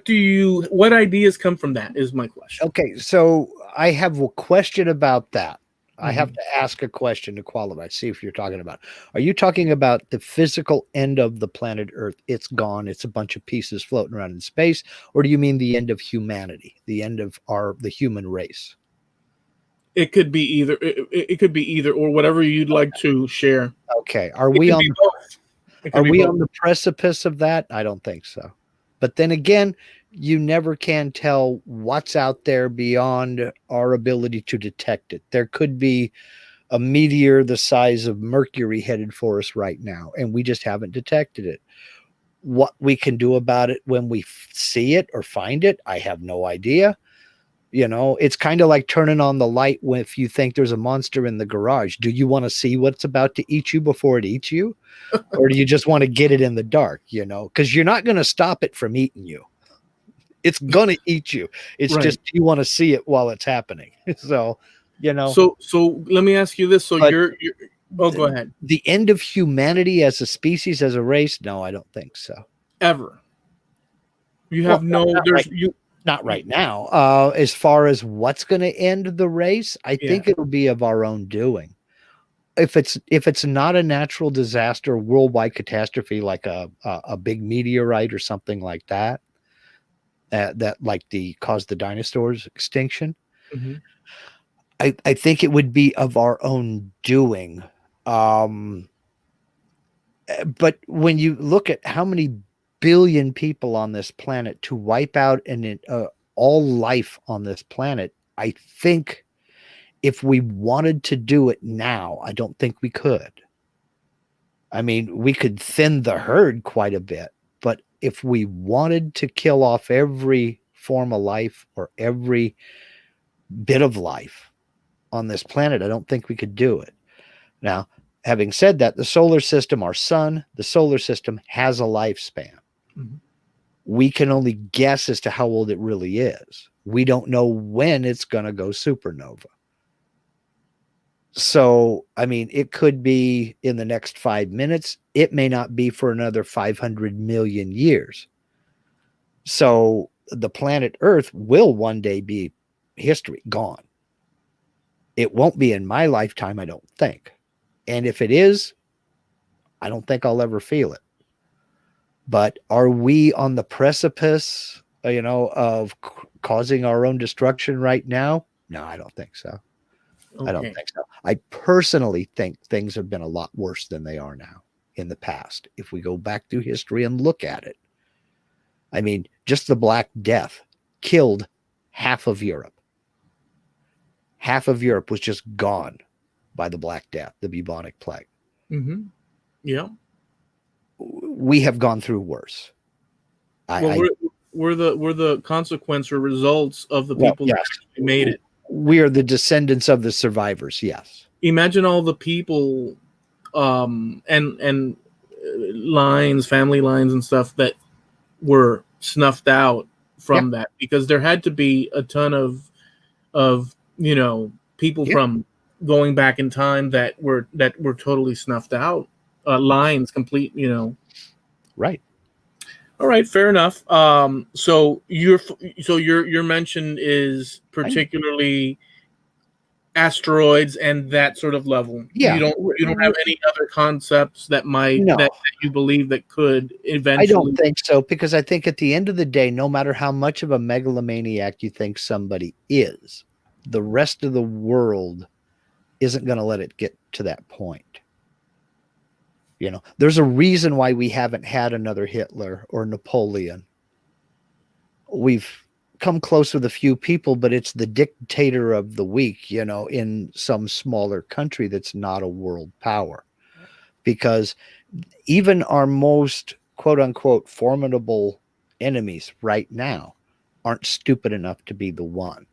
ideas come from that is my question. Okay, so I have a question about that. I have to ask a question to qualify, see if you're talking about. Are you talking about the physical end of the planet Earth? It's gone. It's a bunch of pieces floating around in space. Or do you mean the end of humanity, the end of the human race? It could be either. It could be either, or whatever you'd like to share. Okay. Are we on the precipice of that? I don't think so. But then again, you never can tell what's out there beyond our ability to detect it. There could be a meteor the size of Mercury headed for us right now, and we just haven't detected it. What we can do about it when we see it or find it, I have no idea. It's kind of like turning on the light if you think there's a monster in the garage. Do you want to see what's about to eat you before it eats you? Or do you just want to get it in the dark, because you're not going to stop it from eating you. It's going to eat you. It's right. Just, you want to see it while it's happening. So, So let me ask you this. So you're go ahead. The end of humanity as a species, as a race? No, I don't think so. Ever. You have not right now. As far as what's going to end the race, I think it'll be of our own doing. If it's not a natural disaster, worldwide catastrophe, like a big meteorite or something like that, that like caused the dinosaurs' extinction, I think it would be of our own doing. But when you look at how many billion people on this planet to wipe out all life on this planet, I think if we wanted to do it now, I don't think we could. I mean, we could thin the herd quite a bit, but if we wanted to kill off every form of life or every bit of life on this planet, I don't think we could do it. Now, having said that, the solar system, our sun, the solar system has a lifespan. We can only guess as to how old it really is. We don't know when it's going to go supernova. So, I mean, it could be in the next 5 minutes. It may not be for another 500 million years. So the planet Earth will one day be history, gone. It won't be in my lifetime, I don't think. And if it is, I don't think I'll ever feel it. But are we on the precipice, of causing our own destruction right now? No, I don't think so. Okay. I don't think so. I personally think things have been a lot worse than they are now in the past. If we go back through history and look at it, I mean, just the Black Death killed half of Europe. Half of Europe was just gone by the Black Death, the bubonic plague. Yeah. We have gone through worse. we're the consequence or results of the Well, people that yes, actually made it. we are the descendants of the survivors. Yes. Imagine all the people, and lines, family lines, and stuff that were snuffed out Yeah. from that, because there had to be a ton of people Yeah. from going back in time that were totally snuffed out. Lines complete. Right. All right, fair enough. So your mention is particularly asteroids and that sort of level. You Yeah. don't have any other concepts that No, that you believe that could I don't eventually. think so, because I think at the end of the day, no matter how much of a megalomaniac you think somebody is, the rest of the world isn't going to let it get to that point. There's a reason why we haven't had another Hitler or Napoleon. We've come close with a few people, but it's the dictator of the weak, in some smaller country that's not a world power. Because even our most quote unquote formidable enemies right now aren't stupid enough to be the one.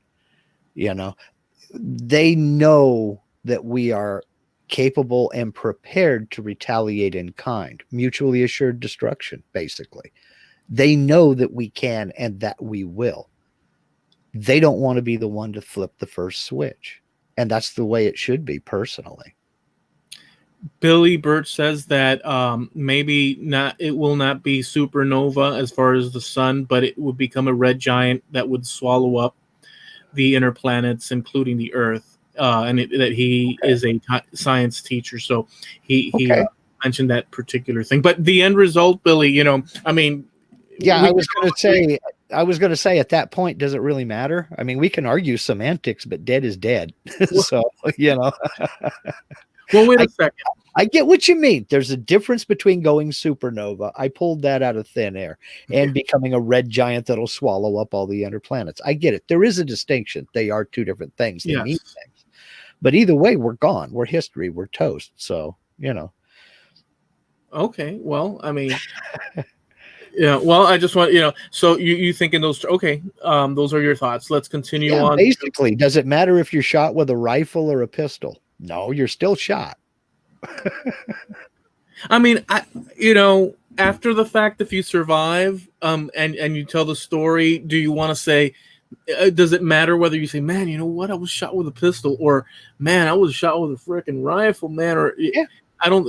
They know that we are capable and prepared to retaliate in kind, mutually assured destruction, basically. They know that we can and that we will. They don't want to be the one to flip the first switch. And that's the way it should be, personally. Billy Birch says that maybe not. It will not be supernova as far as the sun, but it would become a red giant that would swallow up the inner planets, including the Earth. That he is a science teacher, so he mentioned that particular thing. But the end result, Billy, I mean, yeah, I was going to say at that point, does it really matter? I mean, we can argue semantics, but dead is dead. So, Well, wait a second. I get what you mean. There's a difference between going supernova. I pulled that out of thin air, and becoming a red giant that'll swallow up all the inner planets. I get it. There is a distinction. They are two different things. They mean things. But either way, we're gone. We're history. We're toast. So, Okay. Well, I mean, yeah. Well, I just want, so you thinking those, okay. Those are your thoughts. Let's continue on. Basically, does it matter if you're shot with a rifle or a pistol? No, you're still shot. I mean, after the fact, if you survive, and you tell the story, do you want to say, does it matter whether you say, man, you know what, I was shot with a pistol, or man, I was shot with a freaking rifle, man, or I don't,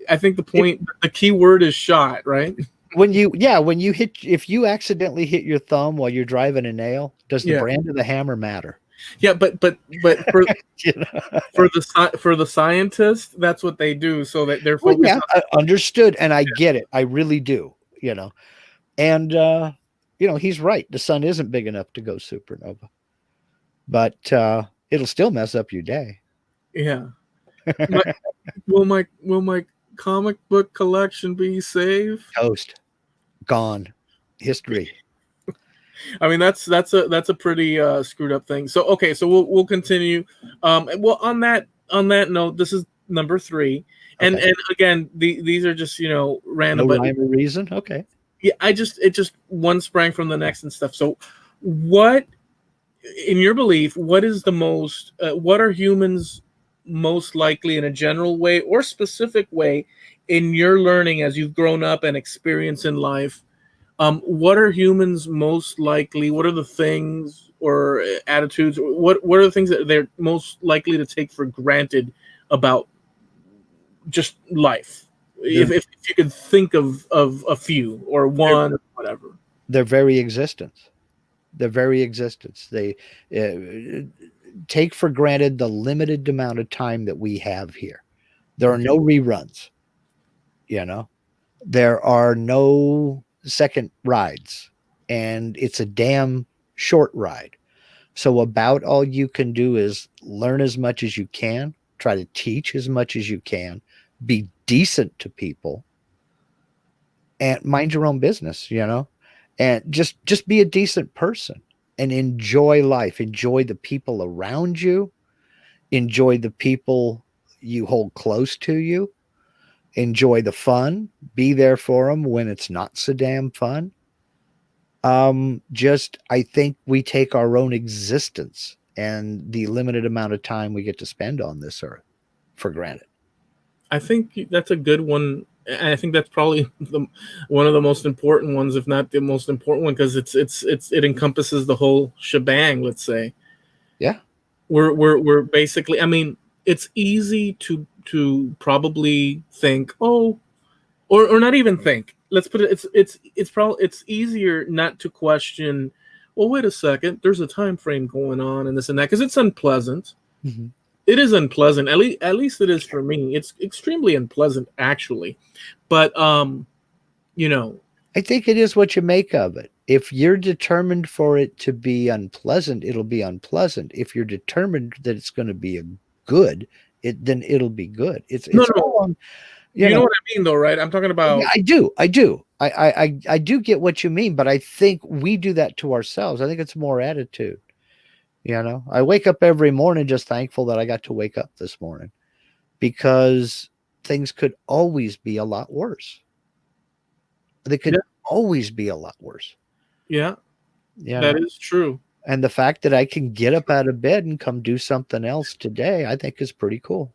I think the key word is shot, right? When you if you accidentally hit your thumb while you're driving a nail, does the brand of the hammer matter? Yeah, but for for the scientist, that's what they do, so that they're focused. Understood, and I get it. I really do. And he's right. The sun isn't big enough to go supernova, but it'll still mess up your day. Yeah. Will my comic book collection be saved? Toast. Gone. History. I mean, that's a pretty screwed up thing. So okay, so we'll continue. Well, on that note, this is number 3, and again, these are just random. No rhyme or reason. Okay. Yeah, it just one sprang from the next and stuff. So, what, in your belief, what is the most? What are humans most likely, in a general way or specific way, in your learning as you've grown up and experienced in life? What are humans most likely? What are the things or attitudes? What are the things that they're most likely to take for granted about just life? If you could think of a few or one or whatever. Their very existence. They take for granted the limited amount of time that we have here. There are no reruns. There are no second rides, and it's a damn short ride. So about all you can do is learn as much as you can, try to teach as much as you can, be decent to people, and mind your own business, and just be a decent person and enjoy life, enjoy the people around you, enjoy the people you hold close to you, enjoy the fun, be there for them when it's not so damn fun. Just, I think we take our own existence and the limited amount of time we get to spend on this earth for granted. I think that's a good one. And I think that's probably one of the most important ones, if not the most important one, because it encompasses the whole shebang. Let's say, Yeah, we're basically. I mean, it's easy to probably think, oh, or not even think. Let's put it. It's easier not to question. Well, wait a second. There's a time frame going on, and this and that, because it's unpleasant. mm-hmm. It is unpleasant. At least it is for me. It's extremely unpleasant, actually. But I think it is what you make of it. If you're determined for it to be unpleasant, it'll be unpleasant. If you're determined that it's going to be a good, then it'll be good. It's no. all on, You know what I mean, though, right? I'm talking about. Yeah, I do. I do get what you mean, but I think we do that to ourselves. I think it's more attitude. I wake up every morning just thankful that I got to wake up this morning, because things could always be a lot worse. They could always be a lot worse. Yeah, that is true. And the fact that I can get up out of bed and come do something else today, I think is pretty cool.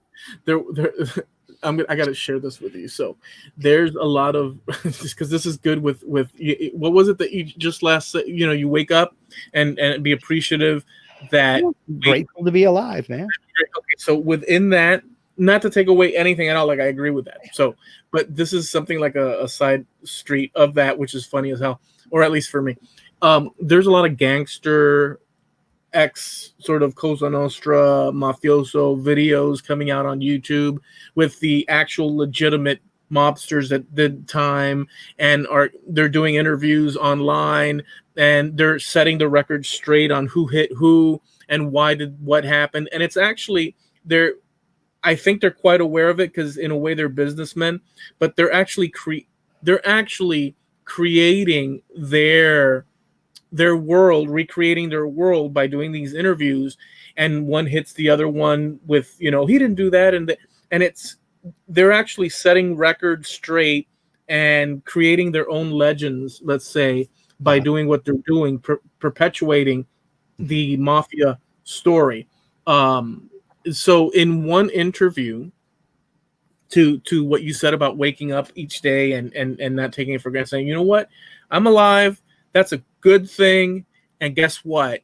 I got to share this with you. So there's a lot of, just because this is good with what was it that you just you wake up and be appreciative that grateful to be alive, man. Okay, so within that, not to take away anything at all, like I agree with that. So, but this is something like a side street of that, which is funny as hell, or at least for me. There's a lot of gangster sort of Cosa Nostra mafioso videos coming out on YouTube with the actual legitimate mobsters that did time, and they're doing interviews online, and they're setting the record straight on who hit who and what happened. And it's actually, I think they're quite aware of it, because in a way they're businessmen, but they're actually creating their world, recreating their world by doing these interviews, and one hits the other one with, he didn't do that, and they're actually setting records straight and creating their own legends, let's say, by doing what they're doing, perpetuating the mafia story. So in one interview, to what you said about waking up each day and not taking it for granted, saying, you know what, I'm alive, that's a good thing, and guess what,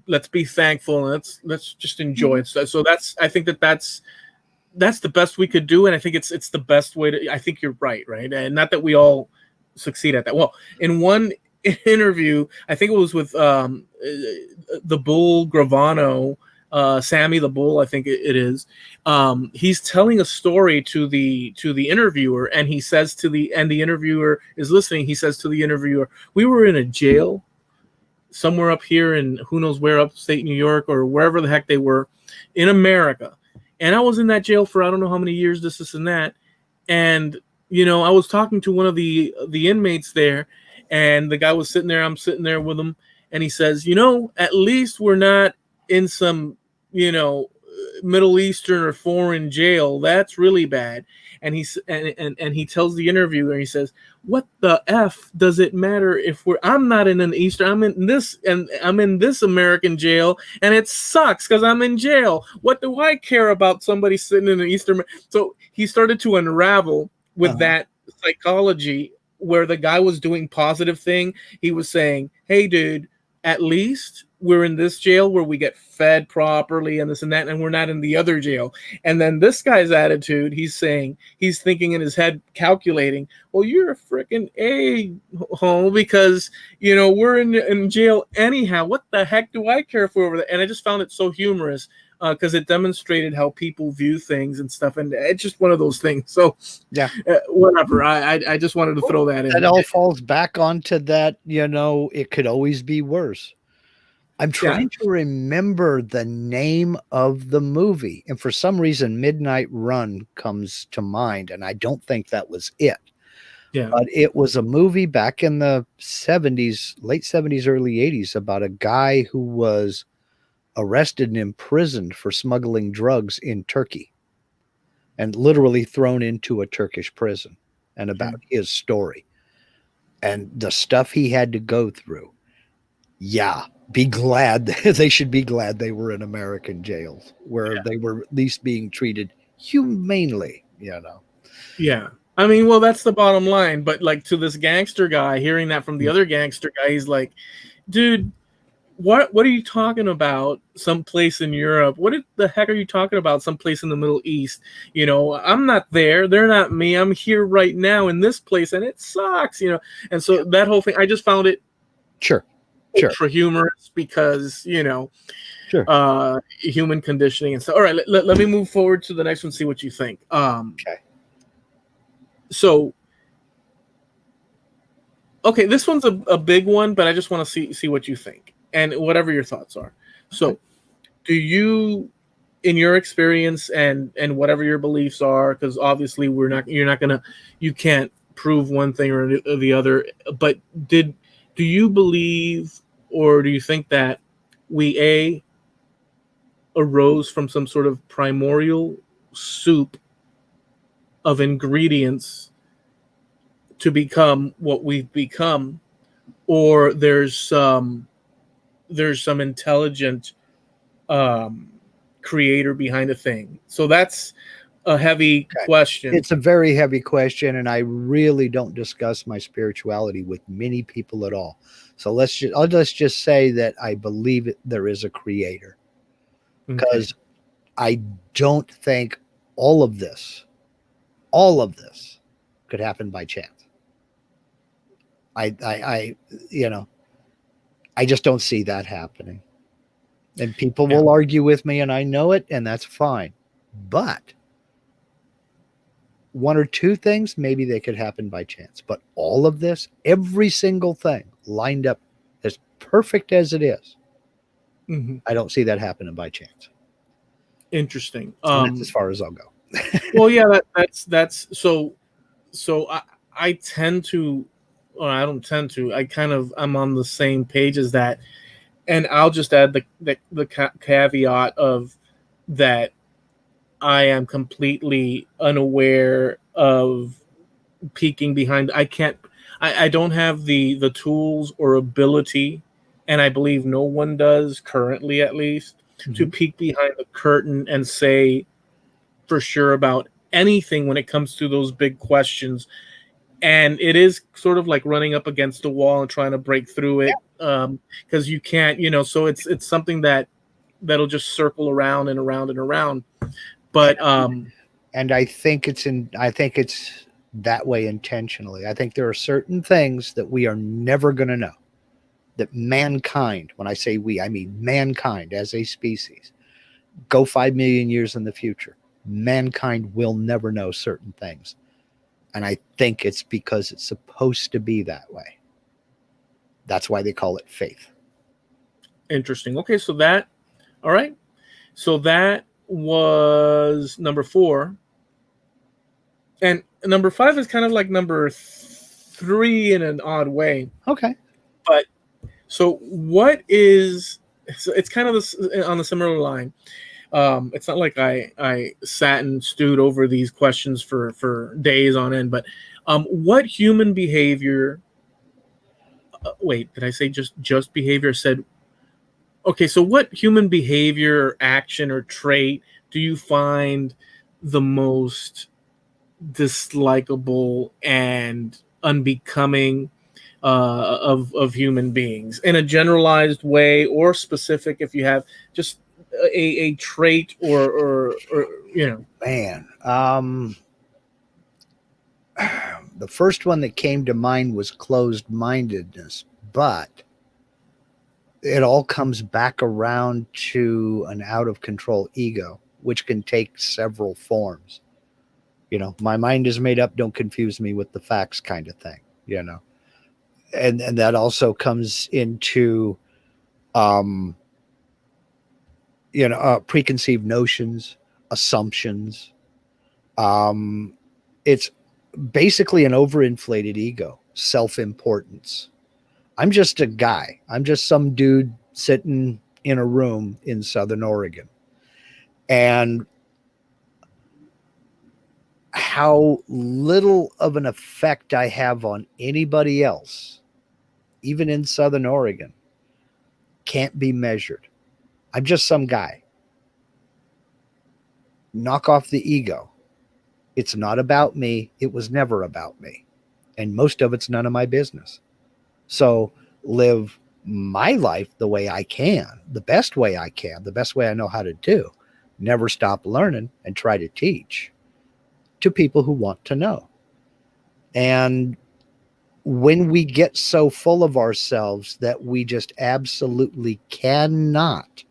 let's be thankful, and let's just enjoy it. So I think that's the best we could do, and I think it's the best way to. I think you're right, and not that we all succeed at that. Well, in one interview, I think it was with the Bull Gravano, Sammy the Bull, I think it is. He's telling a story to the interviewer, and he says the interviewer is listening. He says to the interviewer, "We were in a jail somewhere up here in who knows where, upstate New York or wherever the heck they were in America. And I was in that jail for I don't know how many years, this and that. And, I was talking to one of the inmates there, and the guy was sitting there. I'm sitting there with him. And he says, at least we're not in some, Middle Eastern or foreign jail. That's really bad." And he tells the interviewer, he says, "What the F does it matter if I'm not in an Eastern, I'm in this American jail, and it sucks because I'm in jail. What do I care about somebody sitting in an Eastern?" So he started to unravel with that psychology, where the guy was doing positive thing. He was saying, "Hey, dude, at least we're in this jail where we get fed properly and this and that, and we're not in the other jail." And then this guy's attitude, he's thinking in his head, calculating, well, you're a freaking a-hole because, we're in jail anyhow. What the heck do I care for over there? And I just found it so humorous, because it demonstrated how people view things and stuff. And it's just one of those things. So yeah, whatever. I just wanted to throw that in. It all falls back onto that, it could always be worse. I'm trying to remember the name of the movie, and for some reason Midnight Run comes to mind, and I don't think that was it. Yeah. But it was a movie back in the 70s, late 70s, early 80s, about a guy who was arrested and imprisoned for smuggling drugs in Turkey and literally thrown into a Turkish prison, and about his story. and the stuff he had to go through. Yeah, be glad. They should be glad they were in American jails where they were at least being treated humanely, Yeah. I mean, well, that's the bottom line. But like to this gangster guy, hearing that from the other gangster guy, he's like, dude, what are you talking about? Someplace in Europe? What the heck are you talking about? Someplace in the Middle East? I'm not there. They're not me. I'm here right now in this place, and it sucks. And so that whole thing, I just found it Sure. ultra humorous because Sure. Human conditioning and stuff. All right, let me move forward to the next one. See what you think. Okay. So, okay, this one's a big one, but I just want to see what you think and whatever your thoughts are. So, do you, in your experience and whatever your beliefs are, because obviously you can't prove one thing or the other, but do you believe or do you think that we arose from some sort of primordial soup of ingredients to become what we've become, or there's some intelligent creator behind a thing? So that's a heavy question. It's a very heavy question, and I really don't discuss my spirituality with many people at all. So let's just say that I believe there is a creator, because I don't think all of this could happen by chance. I just don't see that happening. And people will argue with me, and I know it, and that's fine. But one or two things, maybe they could happen by chance. But all of this, every single thing lined up as perfect as it is, I don't see that happening by chance. Interesting. That's as far as I'll go. Well, yeah, that's so I tend to, or I don't tend to, I'm on the same page as that. And I'll just add the caveat of that I am completely unaware of peeking behind. I don't have the tools or ability, and I believe no one does currently, at least, to peek behind the curtain and say for sure about anything when it comes to those big questions. And it is sort of like running up against a wall and trying to break through it, because you can't, so it's something that'll just circle around and around and around. But and I think it's that way intentionally. I think there are certain things that we are never going to know, that mankind, when I say we, I mean mankind as a species, go 5 million years in the future, mankind will never know certain things. And I think it's because it's supposed to be that way. That's why they call it faith. Interesting. Okay, all right. So that was number 4. And number 5 is kind of like number 3 in an odd way. Okay. But so what is, so it's kind of on a similar line. It's not like I sat and stewed over these questions for days on end, but what human behavior, wait, did I say just behavior? I said, okay, so what human behavior, action, or trait do you find the most dislikable and unbecoming of human beings, in a generalized way or specific, if you have just a trait or Man, the first one that came to mind was closed-mindedness, but it all comes back around to an out-of-control ego, which can take several forms. My mind is made up, don't confuse me with the facts, kind of thing, and that also comes into preconceived notions, assumptions. It's basically an overinflated ego, self-importance. I'm just a guy. I'm just some dude sitting in a room in Southern Oregon. And how little of an effect I have on anybody else, even in Southern Oregon, can't be measured. I'm just some guy. Knock off the ego. It's not about me. It was never about me. And most of it's none of my business. So live my life the way I can, the best way I can, the best way I know how to do. Never stop learning and try to teach to people who want to know. And when we get so full of ourselves that we just absolutely cannot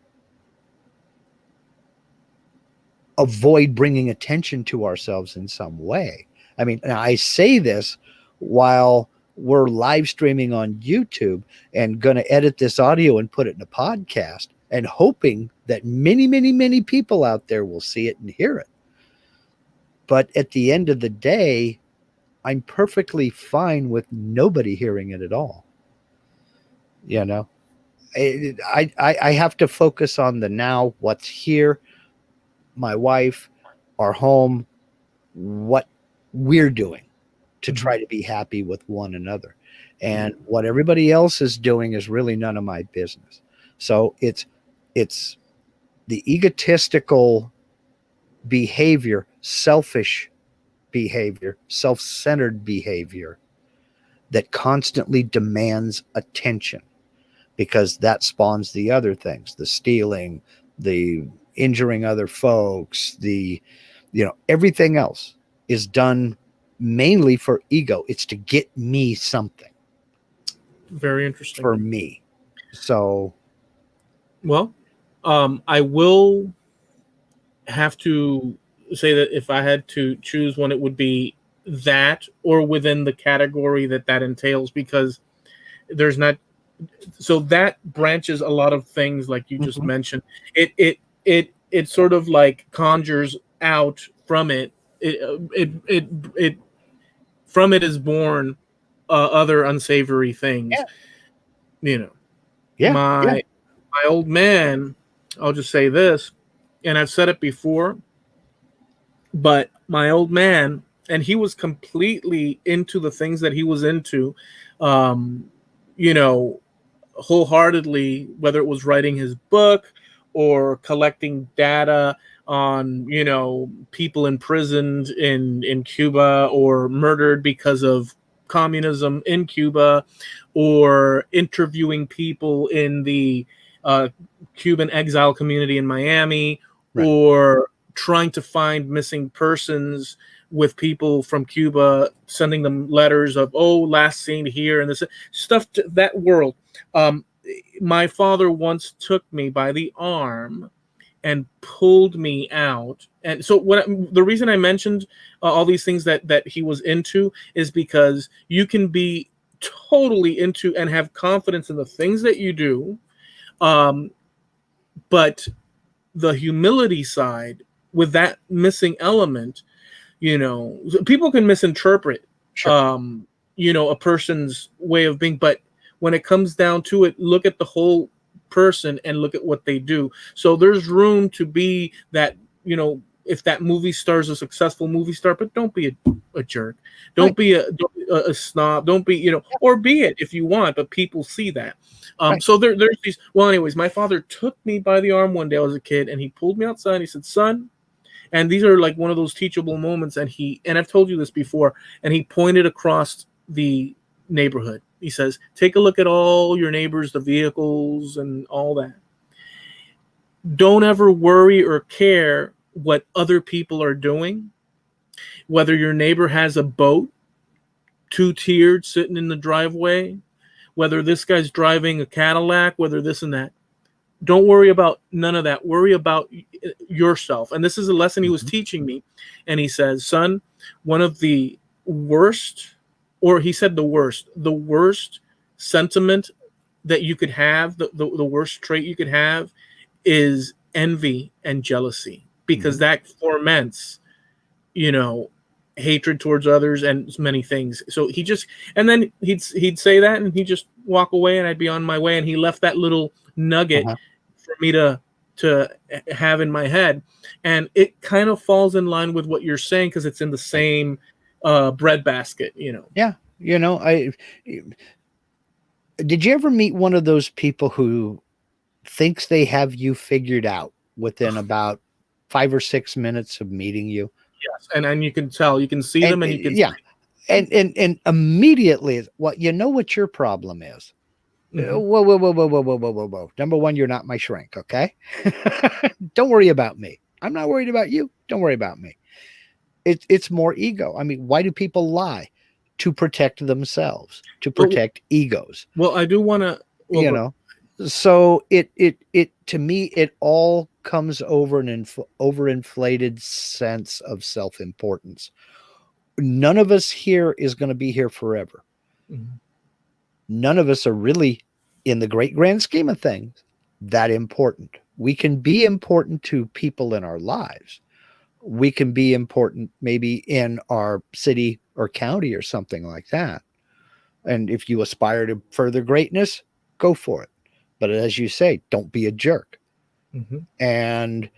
avoid bringing attention to ourselves in some way. I mean, I say this while we're live streaming on YouTube and going to edit this audio and put it in a podcast and hoping that many, many, many people out there will see it and hear it. But at the end of the day, I'm perfectly fine with nobody hearing it at all. You know, I have to focus on the now, what's here, my wife, our home, what we're doing to try to be happy with one another. And what everybody else is doing is really none of my business. So it's the egotistical behavior, selfish behavior, self-centered behavior that constantly demands attention, because that spawns the other things, the stealing, the injuring other folks, the, you know, everything else is done mainly for ego. It's to get me something. Very interesting. For me. So, well, I will have to say that if I had to choose one, it would be that, or within the category that entails, because there's not, so that branches a lot of things like you just mentioned. It sort of like conjures out from it. It from it is born other unsavory things. Yeah. You know, yeah, my old man, I'll just say this, and I've said it before, but my old man, and he was completely into the things that he was into, you know, wholeheartedly, whether it was writing his book or collecting data on, you know, people imprisoned in Cuba or murdered because of communism in Cuba, or interviewing people in the Cuban exile community in Miami, right, or trying to find missing persons with people from Cuba, sending them letters of, oh, last seen here, and this stuff, to that world. My father once took me by the arm and pulled me out. And so the reason I mentioned all these things that he was into is because you can be totally into and have confidence in the things that you do, but the humility side with that missing element, you know, people can misinterpret, you know, a person's way of being, but when it comes down to it, look at the whole person and look at what they do. So there's room to be that, you know, if that movie star is a successful movie star, but don't be a jerk. Don't be a snob. Don't be, you know, or be it if you want, but people see that. So there's these, well, anyways, my father took me by the arm one day. I was a kid, and he pulled me outside and he said, son, and these are like one of those teachable moments. And I've told you this before, and he pointed across the neighborhood. He says, take a look at all your neighbors, the vehicles and all that. Don't ever worry or care what other people are doing, whether your neighbor has a boat, two-tiered, sitting in the driveway, whether this guy's driving a Cadillac, whether this and that. Don't worry about none of that. Worry about yourself. And this is a lesson he was teaching me. And he says, son, one of the worst, or he said the worst sentiment that you could have, the worst trait you could have is envy and jealousy, because that ferments, you know, hatred towards others and many things. So he just, and then he'd say that and he'd just walk away and I'd be on my way, and he left that little nugget for me to to have in my head, and it kind of falls in line with what you're saying because it's in the same bread basket, you know. Yeah. Did you ever meet one of those people who thinks they have you figured out within about 5 or 6 minutes of meeting you? Yes, and you can tell, you can see them, and you can yeah, and immediately, what what your problem is. Mhm. Whoa. Number one, you're not my shrink, okay? Don't worry about me. I'm not worried about you. Don't worry about me. It's more ego. I mean, why do people lie? To protect themselves, to protect egos. Well, I do want to. Well, You know, so it to me, it all comes over an overinflated sense of self-importance. None of us here is going to be here forever. Mhm. None of us are really, in the great grand scheme of things, that important. We can be important to people in our lives. We can be important maybe in our city or county or something like that. And if you aspire to further greatness, go for it. But as you say, don't be a jerk. Mhm. And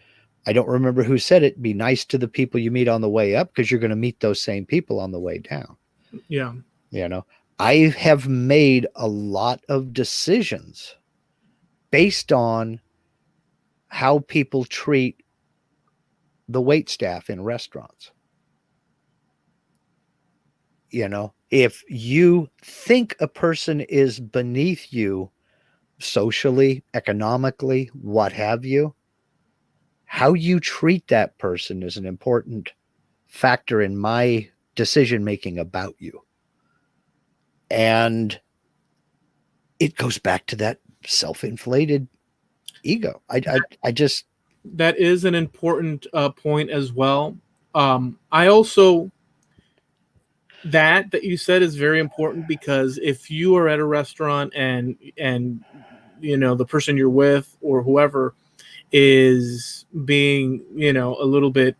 I don't remember who said it. Be nice to the people you meet on the way up, because you're going to meet those same people on the way down. Yeah. You know, I have made a lot of decisions based on how people treat the wait staff in restaurants. You know, if you think a person is beneath you socially, economically, what have you, how you treat that person is an important factor in my decision making about you. And it goes back to that self-inflated ego. I just That is an important point as well. I also, that you said is very important, because if you are at a restaurant and you know the person you're with or whoever is being, you know, a little bit,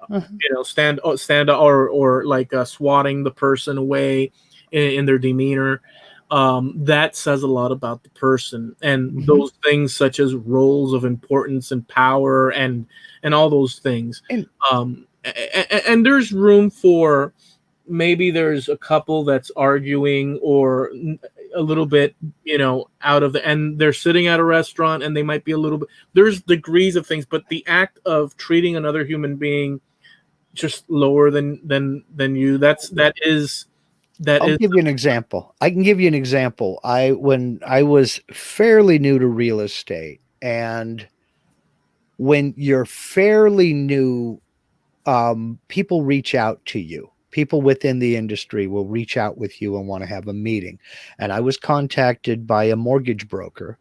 you know, stand or like swatting the person away in their demeanor, that says a lot about the person, and those things such as roles of importance and power and all those things. and And there's room for, maybe there's a couple that's arguing or a little bit, you know, out of the, and they're sitting at a restaurant and they might be a little bit, there's degrees of things, but the act of treating another human being just lower than you, that is I'll give you an example. I can give you an example. When I was fairly new to real estate, and when you're fairly new, people reach out to you. People within the industry will reach out with you and want to have a meeting. And I was contacted by a mortgage broker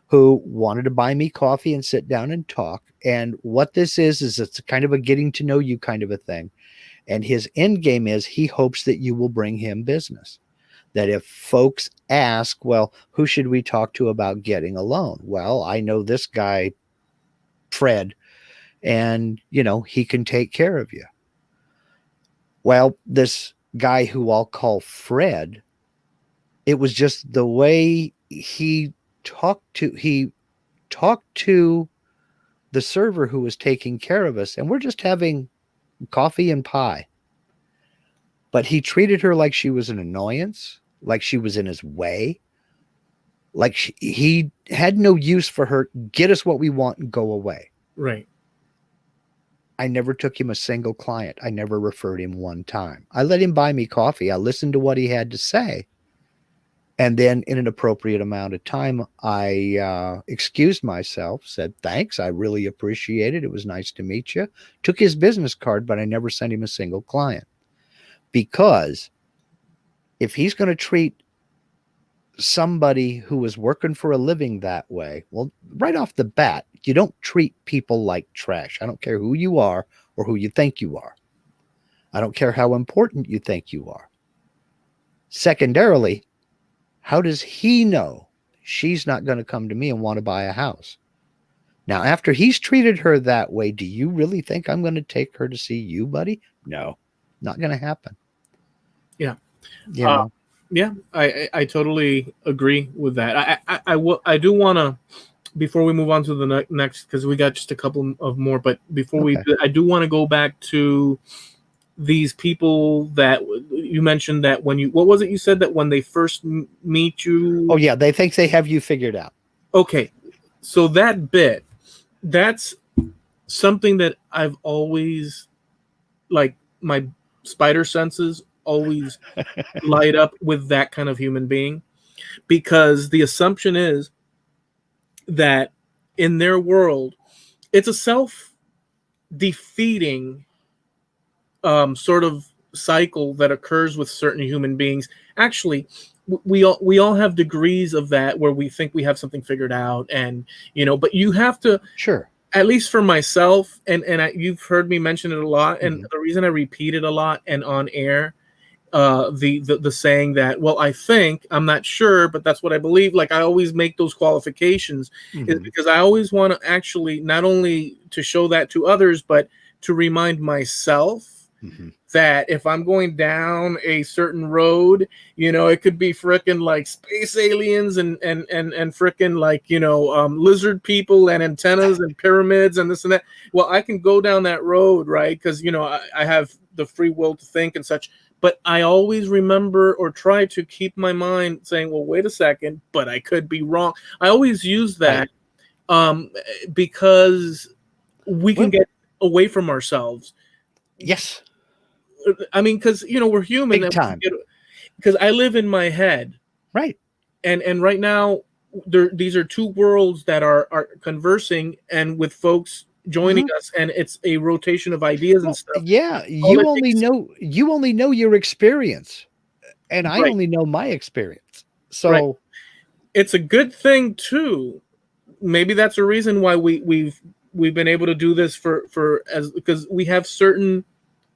who wanted to buy me coffee and sit down and talk. And what this is it's kind of a getting to know you kind of a thing. And his end game is he hopes that you will bring him business. That if folks ask, well, who should we talk to about getting a loan? Well, I know this guy, Fred, and he can take care of you. Well, this guy who I'll call Fred, it was just the way he talked to the server who was taking care of us, and we're just having coffee and pie. But he treated her like she was an annoyance, like she was in his way, like he had no use for her. Get us what we want and go away. right. I never took him a single client. I never referred him one time. I let him buy me coffee. I listened to what he had to say. And then in an appropriate amount of time, I excused myself, said, thanks. I really appreciate it. It was nice to meet you. Took his business card, but I never sent him a single client. Because if he's going to treat somebody who is working for a living that way, well, right off the bat, you don't treat people like trash. I don't care who you are or who you think you are. I don't care how important you think you are. Secondarily, how does he know she's not going to come to me and want to buy a house? Now, after he's treated her that way, do you really think I'm going to take her to see you, buddy? No, not going to happen. Yeah. You know? Yeah, I totally agree with that. I do want to before we move on to the next, because we got just a couple of more, but before we Okay. do, I do want to go back to these people that you mentioned that when you, what was it you said that when they first meet you? Oh yeah, they think they have you figured out. Okay, so that bit, that's something that I've always, like, my spider senses always light up with that kind of human being, because the assumption is that in their world, it's a self-defeating sort of cycle that occurs with certain human beings. Actually, we all have degrees of that where we think we have something figured out, and but you have to, Sure. at least for myself, and you've heard me mention it a lot, and Mhm. the reason I repeat it a lot and on air, the saying that, well, I think, I'm not sure, but that's what I believe. Like, I always make those qualifications, is Mhm. because I always want to actually not only to show that to others, but to remind myself Mhm. that if I'm going down a certain road, it could be frickin' like space aliens and frickin' like, lizard people and antennas and pyramids and this and that. Well, I can go down that road, right? Because, I have the free will to think and such. But I always remember or try to keep my mind saying, well, wait a second, but I could be wrong. I always use that because we can Well, get away from ourselves. yes, I mean, because we're human, big time. because I live in my head, Right. and right now these are two worlds that are conversing, and with folks joining Mhm. us, and it's a rotation of ideas and Well, stuff. yeah, All you it only takes, know your experience, and I right, only know my experience. right. So, It's a good thing too. Maybe that's a reason why we've been able to do this for as because we have certain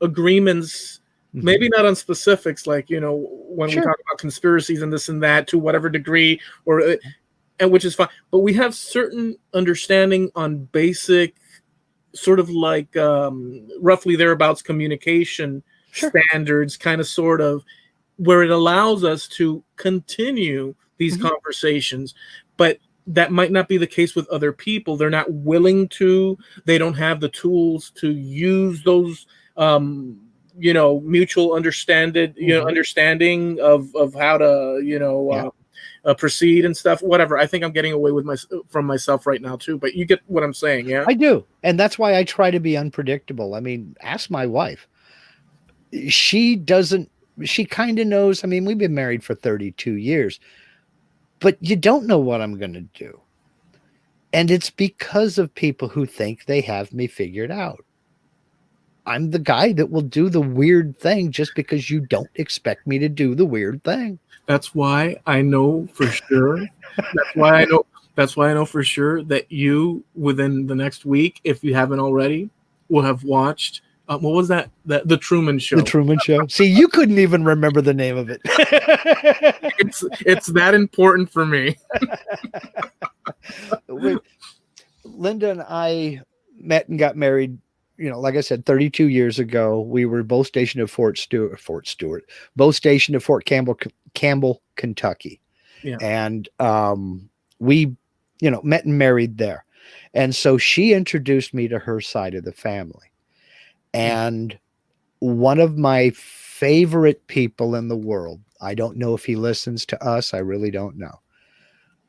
agreements, mhm. maybe not on specifics, like when we Sure. talk about conspiracies and this and that to whatever degree, or and which is fine, but we have certain understanding on basic, sort of like roughly thereabouts communication Sure. standards, kind of, sort of, where it allows us to continue these Mhm. conversations. But that might not be the case with other people. They're not willing to, they don't have the tools to use those mutual Mhm. understanding of how to Yeah. proceed and stuff, whatever. I think I'm getting away with from myself right now too, but you get what I'm saying. Yeah. I do. And that's why I try to be unpredictable. I mean, ask my wife. She doesn't, she kind of knows. I mean, we've been married for 32 years, but you don't know what I'm going to do. And it's because of people who think they have me figured out. I'm the guy that will do the weird thing just because you don't expect me to do the weird thing. That's why I know for sure. That's why I know. That's why I know for sure that you, within the next week, if you haven't already, will have watched. What was that? The Truman The Show. Truman Show. See, you couldn't even remember the name of it. It's that important for me. Linda and I met and got married, like I said, 32 years ago. We were both stationed at Fort Stewart, both stationed at Fort Campbell, Kentucky. Yeah. And we, met and married there. And so she introduced me to her side of the family. And one of my favorite people in the world, I don't know if he listens to us, I really don't know,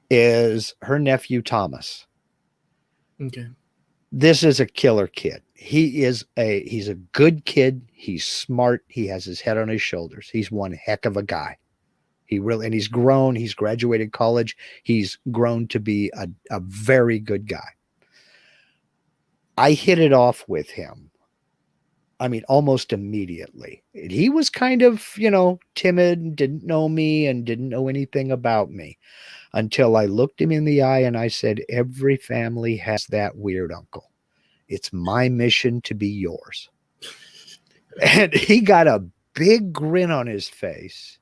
is her nephew, Thomas. Okay. This is a killer kid. He's a good kid. He's smart. He has his head on his shoulders. He's one heck of a guy. And he's grown. He's graduated college. He's grown to be a very good guy. I hit it off with him. I mean, almost immediately. He was kind of, timid and didn't know me and didn't know anything about me until I looked him in the eye and I said, every family has that weird uncle. It's my mission to be yours. And he got a big grin on his face.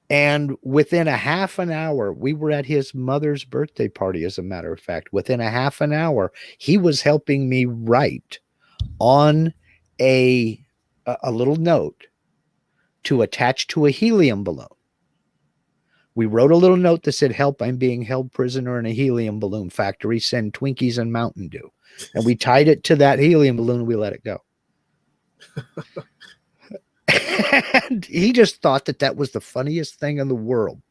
And within a half an hour, we were at his mother's birthday party, as a matter of fact. Within a half an hour, he was helping me write on a little note to attach to a helium balloon We wrote a little note that said, "Help, I'm being held prisoner in a helium balloon factory. Send Twinkies and Mountain Dew." And we tied it to that helium balloon and we let it go. And he just thought that that was the funniest thing in the world.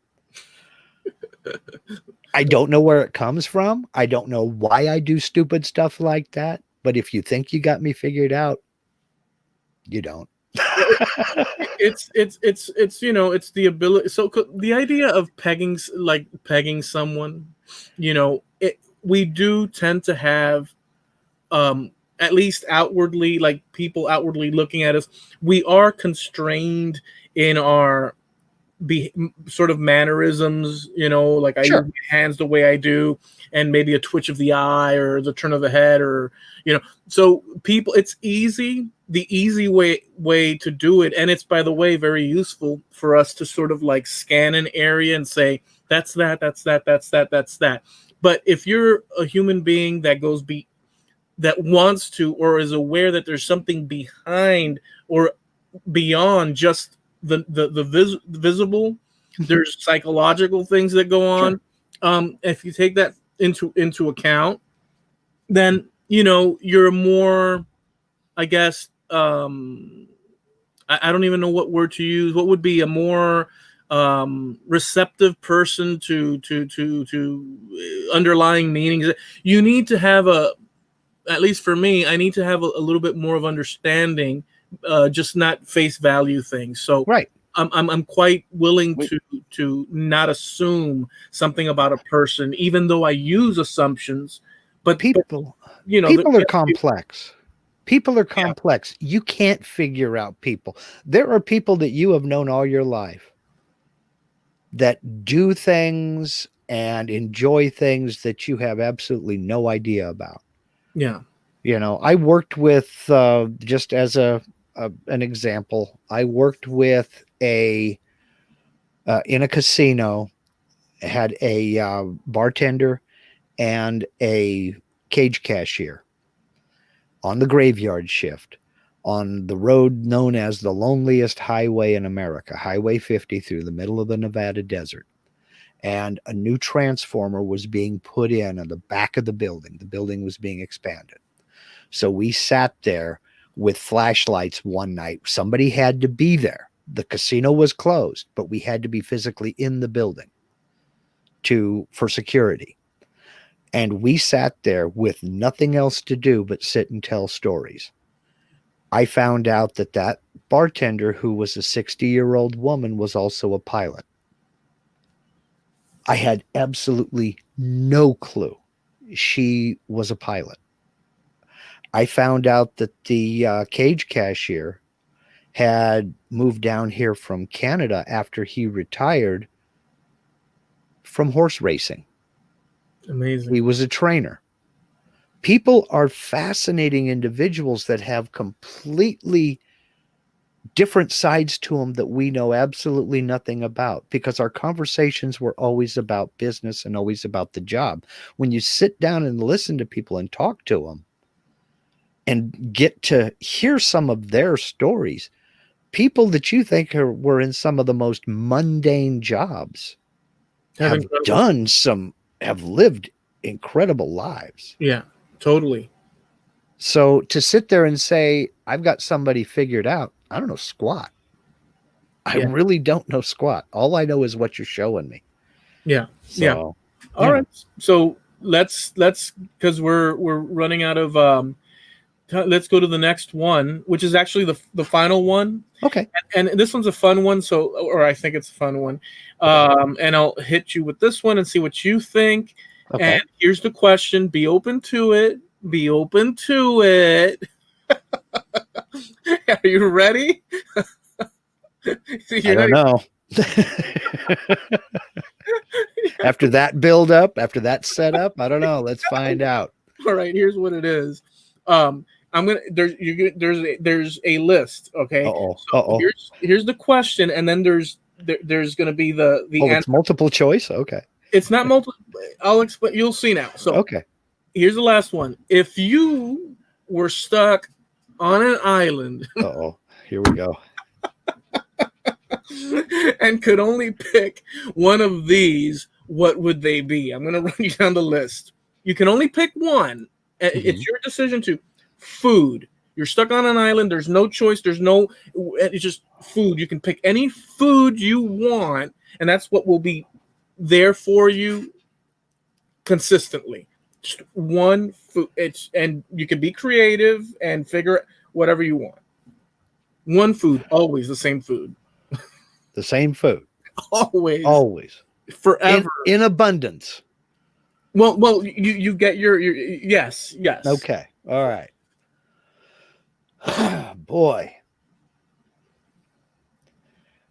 I don't know where it comes from. I don't know why I do stupid stuff like that. But if you think you got me figured out, you don't. It's it's the ability. So the idea of pegging someone, we do tend to have, at least outwardly, like people outwardly looking at us, we are constrained in our sort of mannerisms, like I Sure. use my hands the way I do, and maybe a twitch of the eye or the turn of the head, or so people, it's the easy way to do it, and it's, by the way, very useful for us to sort of like scan an area and say, that's that. But if you're a human being that that wants to, or is aware that there's something behind or beyond just the visible, there's psychological things that go on. Sure. If you take that into account, then you're more, I guess, I don't even know what word to use. What would be a more receptive person to underlying meanings? You need to have at least for me, I need to have a little bit more of understanding, just not face value things. So right. I'm quite willing to not assume something about a person, even though I use assumptions. But people are complex. People are complex. Yeah. You can't figure out people. There are people that you have known all your life that do things and enjoy things that you have absolutely no idea about. Yeah. I worked with, just as an example, I worked with in a casino, had a bartender and a cage cashier on the graveyard shift on the road known as the loneliest highway in America, Highway 50, through the middle of the Nevada desert. And a new transformer was being put in the back of the building. The building was being expanded. So we sat there with flashlights one night. Somebody had to be there. The casino was closed, but we had to be physically in the building for security. And we sat there with nothing else to do but sit and tell stories. I found out that bartender, who was a 60-year-old woman, was also a pilot. I had absolutely no clue she was a pilot. I found out that the cage cashier had moved down here from Canada after he retired from horse racing. Amazing. He was a trainer. People are fascinating individuals that have completely different sides to them that we know absolutely nothing about, because our conversations were always about business and always about the job. When you sit down and listen to people and talk to them and get to hear some of their stories, people that you think were in some of the most mundane jobs have lived incredible lives. Yeah, totally. So to sit there and say, I've got somebody figured out, I don't know squat. I really don't know squat. All I know is what you're showing me. Yeah. So, yeah. All right. So let's because we're running out of let's go to the next one, which is actually the final one. Okay. And this one's a fun one, or I think it's a fun one. And I'll hit you with this one and see what you think. Okay. And here's the question. Be open to it. Be open to it. Are you ready? I don't know. After that build up, after that setup, I don't know. Let's find out. All right, here's what it is. I'm gonna there's a list. Okay. So here's the question, and then there's gonna be the answer. It's multiple choice. Okay. It's not multiple. I'll explain. You'll see now. So okay. Here's the last one. If you were stuck on an island. Here we go. and could only pick one of these, what would they be? I'm going to run you down the list. You can only pick one. It's your decision to food. You're stuck on an island. There's no choice. It's just food. You can pick any food you want, and that's what will be there for you consistently. Just one food. And you can be creative and figure whatever you want. One food, always the same food. The same food. Always. Forever. In abundance. Well, you get your yes. Okay. All right. Boy.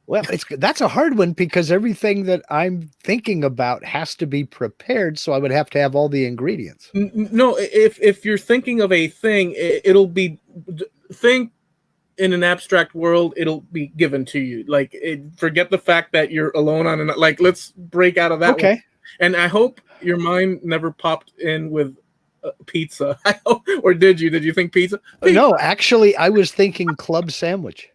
Well, that's a hard one because everything that I'm thinking about has to be prepared, so I would have to have all the ingredients. No, if you're thinking of a thing, it'll be think in an abstract world, it'll be given to you. Like, forget the fact that you're alone on an, like, let's break out of that. Okay. One. And I hope your mind never popped in with pizza. Or did you? Did you think pizza? No, actually, I was thinking club sandwich.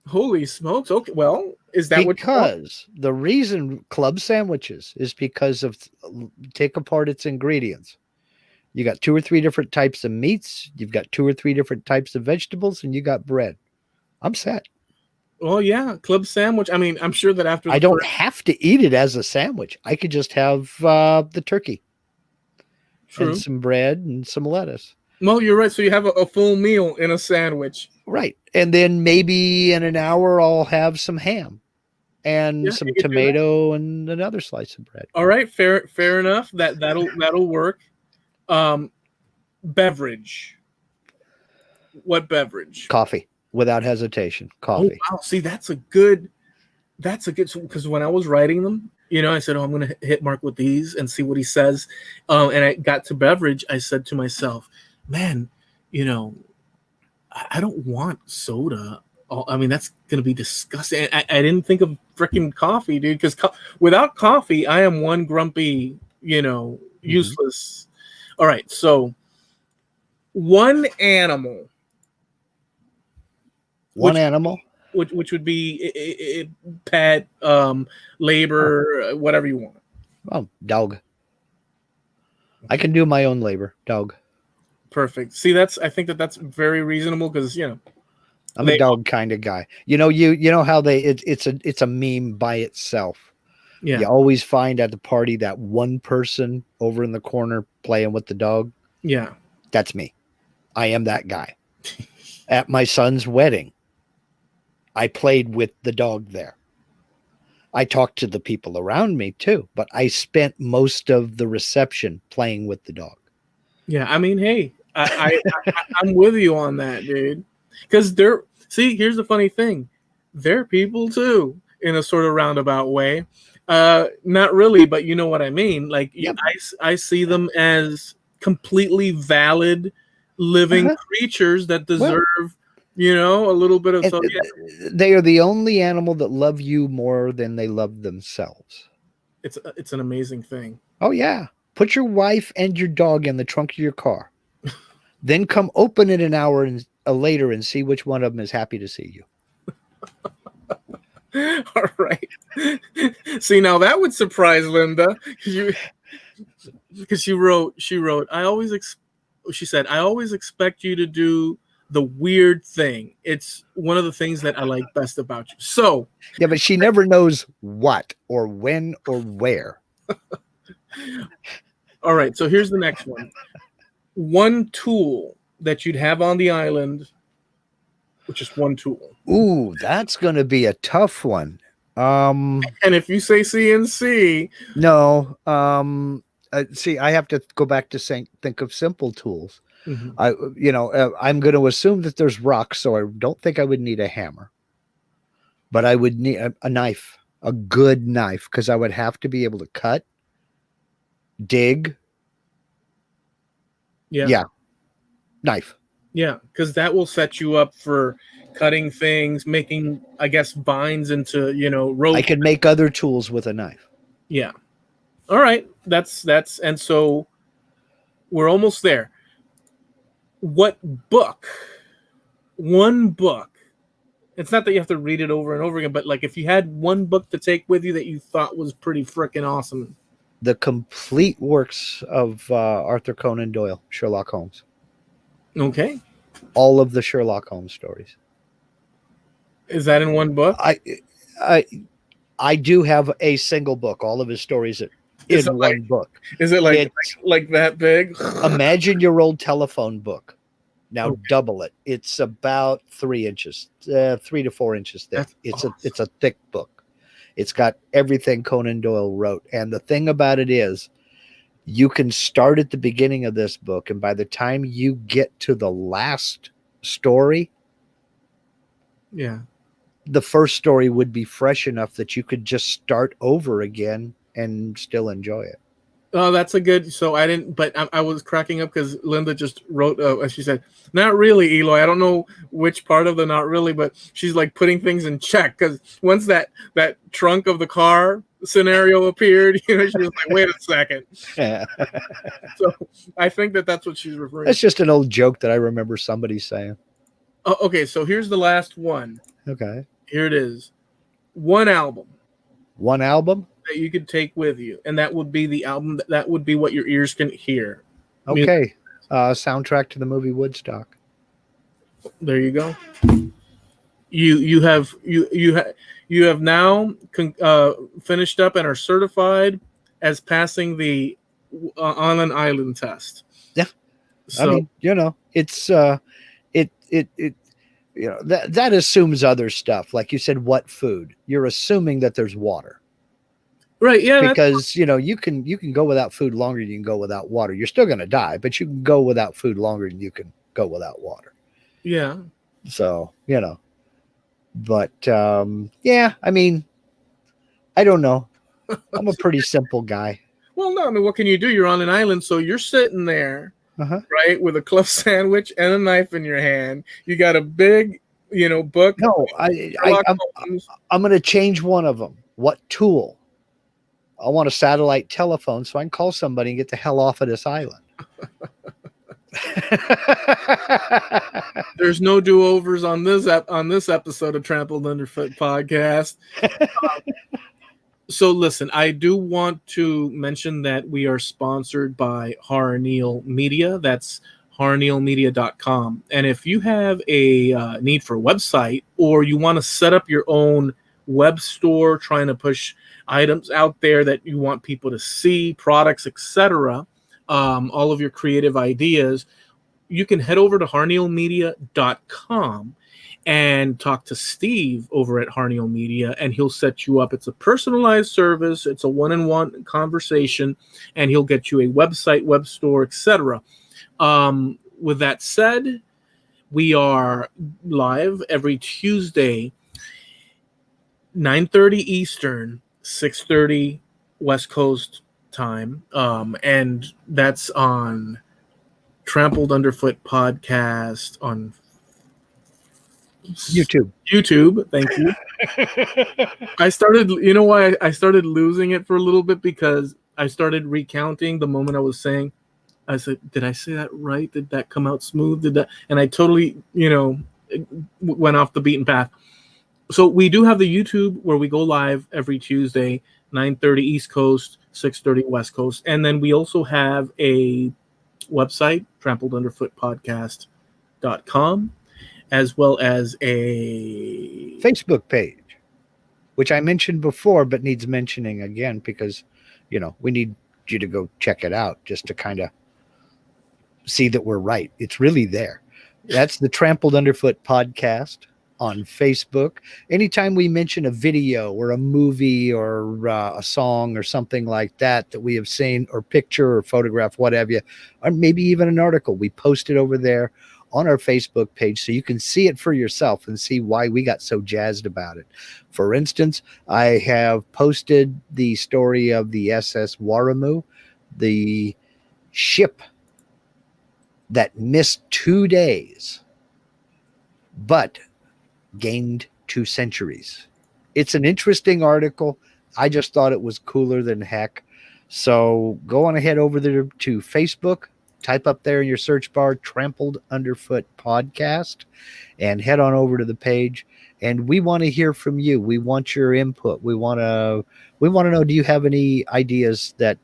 Holy smokes. Okay. Well, is that because the reason club sandwiches is because of take apart its ingredients. You got 2 or 3 different types of meats. You've got 2 or 3 different types of vegetables, and you got bread. I'm set. Well, yeah, club sandwich. I mean, I'm sure that after I don't have to eat it as a sandwich. I could just have the turkey. True. And some bread and some lettuce. Well, you're right. So you have a full meal in a sandwich. Right. And then maybe in an hour, I'll have some ham and some tomato and another slice of bread. All right. Fair enough. That'll work. Beverage. What beverage? Coffee. Without hesitation. Coffee. Oh, wow. See, that's a good, because when I was writing them, I said, I'm going to hit Mark with these and see what he says. And I got to beverage. I said to myself, man, I don't want soda. I mean, that's going to be disgusting. I didn't think of freaking coffee, dude, because without coffee, I am one grumpy, useless. All right. So one animal. Which would be pet, labor, whatever you want. Oh, dog. I can do my own labor. Dog. Perfect. See, I think that's very reasonable because I'm a dog kind of guy. You know how it's a meme by itself. Yeah. You always find at the party that one person over in the corner playing with the dog. Yeah. That's me. I am that guy. At my son's wedding, I played with the dog there. I talked to the people around me too, but I spent most of the reception playing with the dog. Yeah, I mean, hey, I'm with you on that, dude. Because here's the funny thing. They're people too, in a sort of roundabout way. Not really, but you know what I mean. Like, yep. I see them as completely valid, living creatures that deserve... a little bit of They are the only animal that love you more than they love themselves. It's an amazing thing. Oh yeah. Put your wife and your dog in the trunk of your car. Then come open it an hour later and see which one of them is happy to see you. All right. See, now that would surprise Linda because she wrote, she said, I always expect you to do the weird thing. It's one of the things that I like best about you. So yeah, but she never knows what or when or where. All right. So here's the next one. One tool that you'd have on the island, which is one tool. Ooh, that's going to be a tough one. And if you say CNC, no. See, I have to go back to think of simple tools. Mm-hmm. I'm going to assume that there's rocks, so I don't think I would need a hammer. But I would need a knife, a good knife, because I would have to be able to cut, dig. Yeah. Knife. Yeah, because that will set you up for cutting things, making, I guess, vines into, rope. I can make other tools with a knife. Yeah. All right. That's, and so we're almost there. What one book It's not that you have to read it over and over again, but like if you had one book to take with you that you thought was pretty freaking awesome. The complete works of Arthur Conan Doyle, Sherlock Holmes. Okay. All of the Sherlock Holmes stories. Is that in one book? I do have a single book, all of his stories in one book. Is it like that big? Imagine your old telephone book. Now double it. It's about 3 inches, 3 to 4 inches thick. It's a thick book. It's got everything Conan Doyle wrote. And the thing about it is, you can start at the beginning of this book, and by the time you get to the last story, yeah, the first story would be fresh enough that you could just start over again and still enjoy it. Oh, that's a good. So I didn't, but I was cracking up because Linda just wrote. She said, "Not really, Eloy." I don't know which part of the "not really," but she's like putting things in check because once that trunk of the car scenario appeared, she was like, "Wait a second." Yeah. So I think that's what she's referring. That's just an old joke that I remember somebody saying. Oh, okay, so here's the last one. Okay. Here it is. One album. One album that you could take with you, and that would be the album that would be what your ears can hear. Okay. Soundtrack to the movie Woodstock. There you go. You have now finished up and are certified as passing the on an island test. Yeah. So, I mean, it's that assumes other stuff. Like you said, what food? You're assuming that there's water. Right, yeah. Because you can go without food longer than you can go without water. You're still going to die, but you can go without food longer than you can go without water. Yeah. So, but yeah, I mean, I don't know. I'm a pretty simple guy. Well, no, I mean, what can you do? You're on an island, so you're sitting there, right, with a club sandwich and a knife in your hand. You got a big, book. No, I'm going to change one of them. What tool? I want a satellite telephone so I can call somebody and get the hell off of this island. There's no do-overs on this episode of Trampled Underfoot Podcast. So listen, I do want to mention that we are sponsored by Harneal Media. That's harnealmedia.com. And if you have a need for a website, or you want to set up your own web store trying to push items out there that you want people to see, products, etc., all of your creative ideas, you can head over to harnealmedia.com and talk to Steve over at Harneal Media, and he'll set you up. It's a personalized service. It's a one-on-one conversation, and he'll get you a website, web store, etc. With that said, we are live every Tuesday, 9:30 Eastern, 6:30 West Coast time, and that's on Trampled Underfoot Podcast on YouTube. Thank you. I started, why I started losing it for a little bit, because I started recounting the moment I was saying, I said, did I say that right? Did that come out smooth? And I totally, went off the beaten path. So we do have the YouTube where we go live every Tuesday, 9:30 East Coast, 6:30 West Coast. And then we also have a website, trampledunderfootpodcast.com, as well as a Facebook page, which I mentioned before, but needs mentioning again because, we need you to go check it out just to kind of see that we're right. It's really there. That's the Trampled Underfoot Podcast on Facebook. Anytime we mention a video or a movie or a song or something like that we have seen, or picture or photograph, whatever, or maybe even an article, we post it over there on our Facebook page so you can see it for yourself and see why we got so jazzed about it. For instance, I have posted the story of the SS Warrimoo, the ship that missed 2 days, but gained 2 centuries. It's an interesting article. I just thought it was cooler than heck. So go on ahead over there to Facebook, type up there in your search bar, Trampled Underfoot Podcast, and head on over to the page. And we want to hear from you. We want your input. We want to know, do you have any ideas that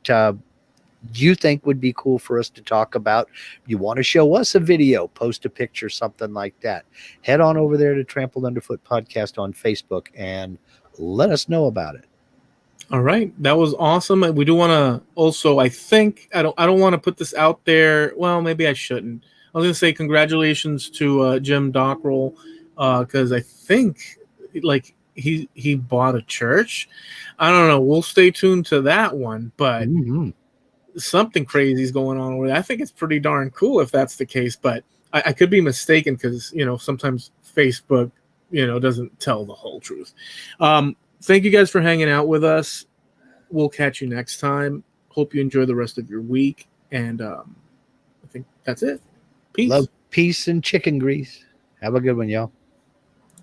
you think would be cool for us to talk about? You want to show us a video, post a picture, something like that. Head on over there to Trampled Underfoot Podcast on Facebook and let us know about it. All right, that was awesome. We do want to also, I think, I don't want to put this out there. Well, maybe I shouldn't. I was going to say congratulations to Jim Dockrell, because I think like he bought a church. I don't know. We'll stay tuned to that one, but something crazy is going on over there. I think it's pretty darn cool if that's the case, but I could be mistaken because, sometimes Facebook, doesn't tell the whole truth. Thank you guys for hanging out with us. We'll catch you next time. Hope you enjoy the rest of your week. And I think that's it. Peace. Love, peace, and chicken grease. Have a good one, y'all.